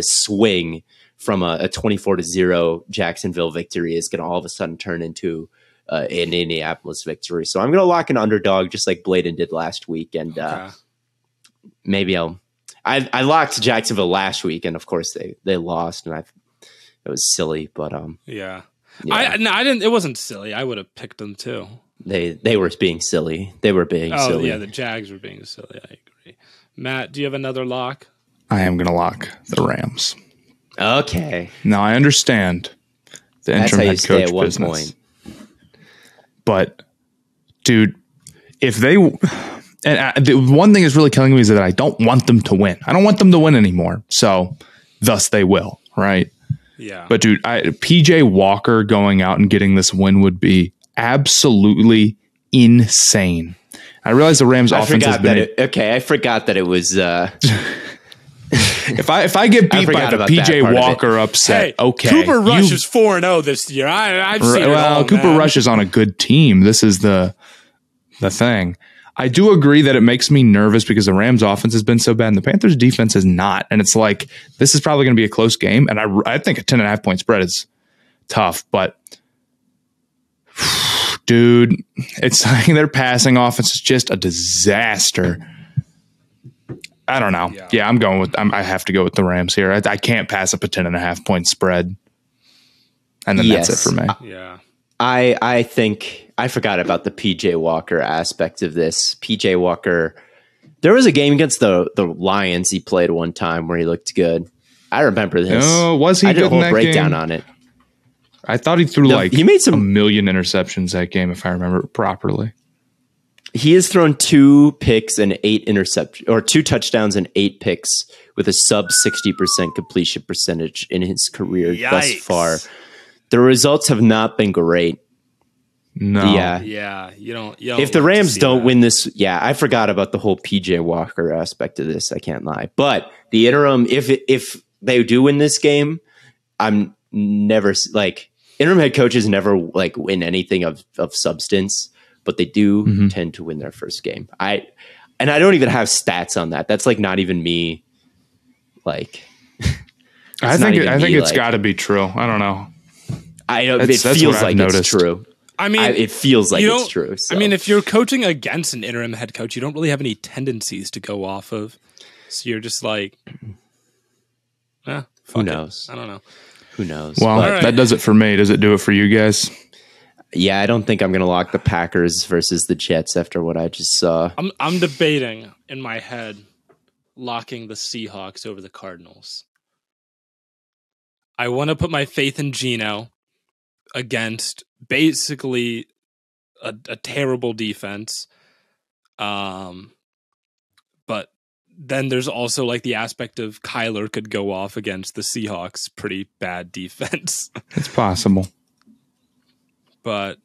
swing from a 24-0 Jacksonville victory is going to all of a sudden turn into an Indianapolis victory. So I'm going to lock an underdog just like Bladen did last week. And maybe I locked Jacksonville last week, and of course they lost, and it was silly, but yeah. I didn't. It wasn't silly. I would have picked them too. They were being silly. They were being silly. Yeah, the Jags were being silly. I agree. Matt, do you have another lock? I am going to lock the Rams. Okay. Now I understand the interim head coach business, but dude, if they. And the one thing that's really killing me is that I don't want them to win. I don't want them to win anymore. So, thus they will, right? Yeah. But dude, PJ Walker going out and getting this win would be absolutely insane. I realize the Rams offense has been. I forgot that it was. If I get beat by the PJ Walker upset, okay. Cooper Rush is 4-0 this year. I've seen it all, Cooper Rush is on a good team. This is the thing. I do agree that it makes me nervous because the Rams offense has been so bad and the Panthers defense is not. And it's like, this is probably going to be a close game. And I think a 10.5 point spread is tough, but dude, it's like their passing offense is just a disaster. I don't know. Yeah, I'm going with, I have to go with the Rams here. I can't pass up a 10.5 point spread. And then that's it for me. Yeah. I think I forgot about the PJ Walker aspect of this. PJ Walker, there was a game against the Lions he played one time where he looked good. I remember this. Oh, was he? I did good a whole in that breakdown game? on it. I thought he threw he made some a million interceptions that game, if I remember properly. He has thrown 2 picks and 8 interceptions, or 2 touchdowns and 8 picks with a sub 60% completion percentage in his career thus far. The results have not been great. No. Yeah. You don't if the Rams don't win this, I forgot about the whole PJ Walker aspect of this. I can't lie. But the interim, if they do win this game, I'm never like interim head coaches never like win anything of substance, but they do tend to win their first game. I don't even have stats on that. That's like not even me. Like, I think it's got to be true. I don't know. It feels like it's true. I mean, it feels like it's true. So. I mean, if you're coaching against an interim head coach, you don't really have any tendencies to go off of. So you're just like, who knows? I don't know. Who knows? Well, that does it for me. Does it do it for you guys? Yeah, I don't think I'm going to lock the Packers versus the Jets after what I just saw. I'm debating in my head locking the Seahawks over the Cardinals. I want to put my faith in Geno against basically a terrible defense. But then there's also like the aspect of Kyler could go off against the Seahawks pretty bad defense. It's possible. But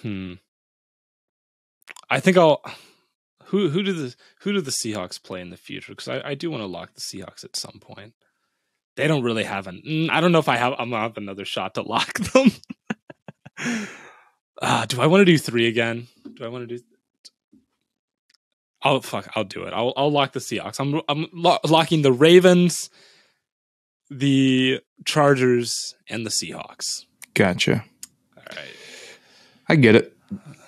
I think I'll who do the Seahawks play in the future? Because I do want to lock the Seahawks at some point. They don't really have I don't know if I'm gonna have another shot to lock them. Do I want to do 3 again? Do I want to do? I'll do it. I'll lock the Seahawks. I'm locking the Ravens, the Chargers, and the Seahawks. Gotcha. All right. I get it.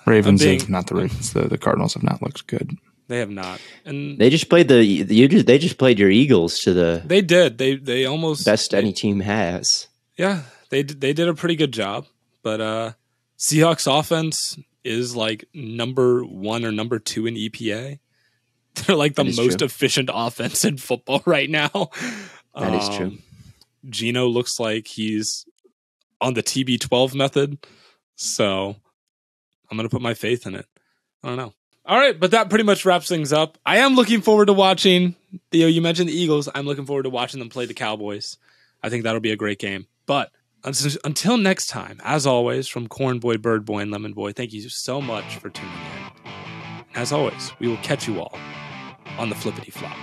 Ravens have not the Ravens. The Cardinals have not looked good. They have not, and they just played they just played your Eagles to the. They did. They almost best any team has. Yeah, they did a pretty good job, but Seahawks offense is like number 1 or number 2 in EPA. They're like the most efficient offense in football right now. That is true. Geno looks like he's on the TB12 method, so I'm going to put my faith in it. I don't know. All right, but that pretty much wraps things up. I am looking forward to watching, Theo, you mentioned the Eagles. I'm looking forward to watching them play the Cowboys. I think that'll be a great game. But until next time, as always, from Corn Boy, Bird Boy, and Lemon Boy, thank you so much for tuning in. As always, we will catch you all on the flippity flop.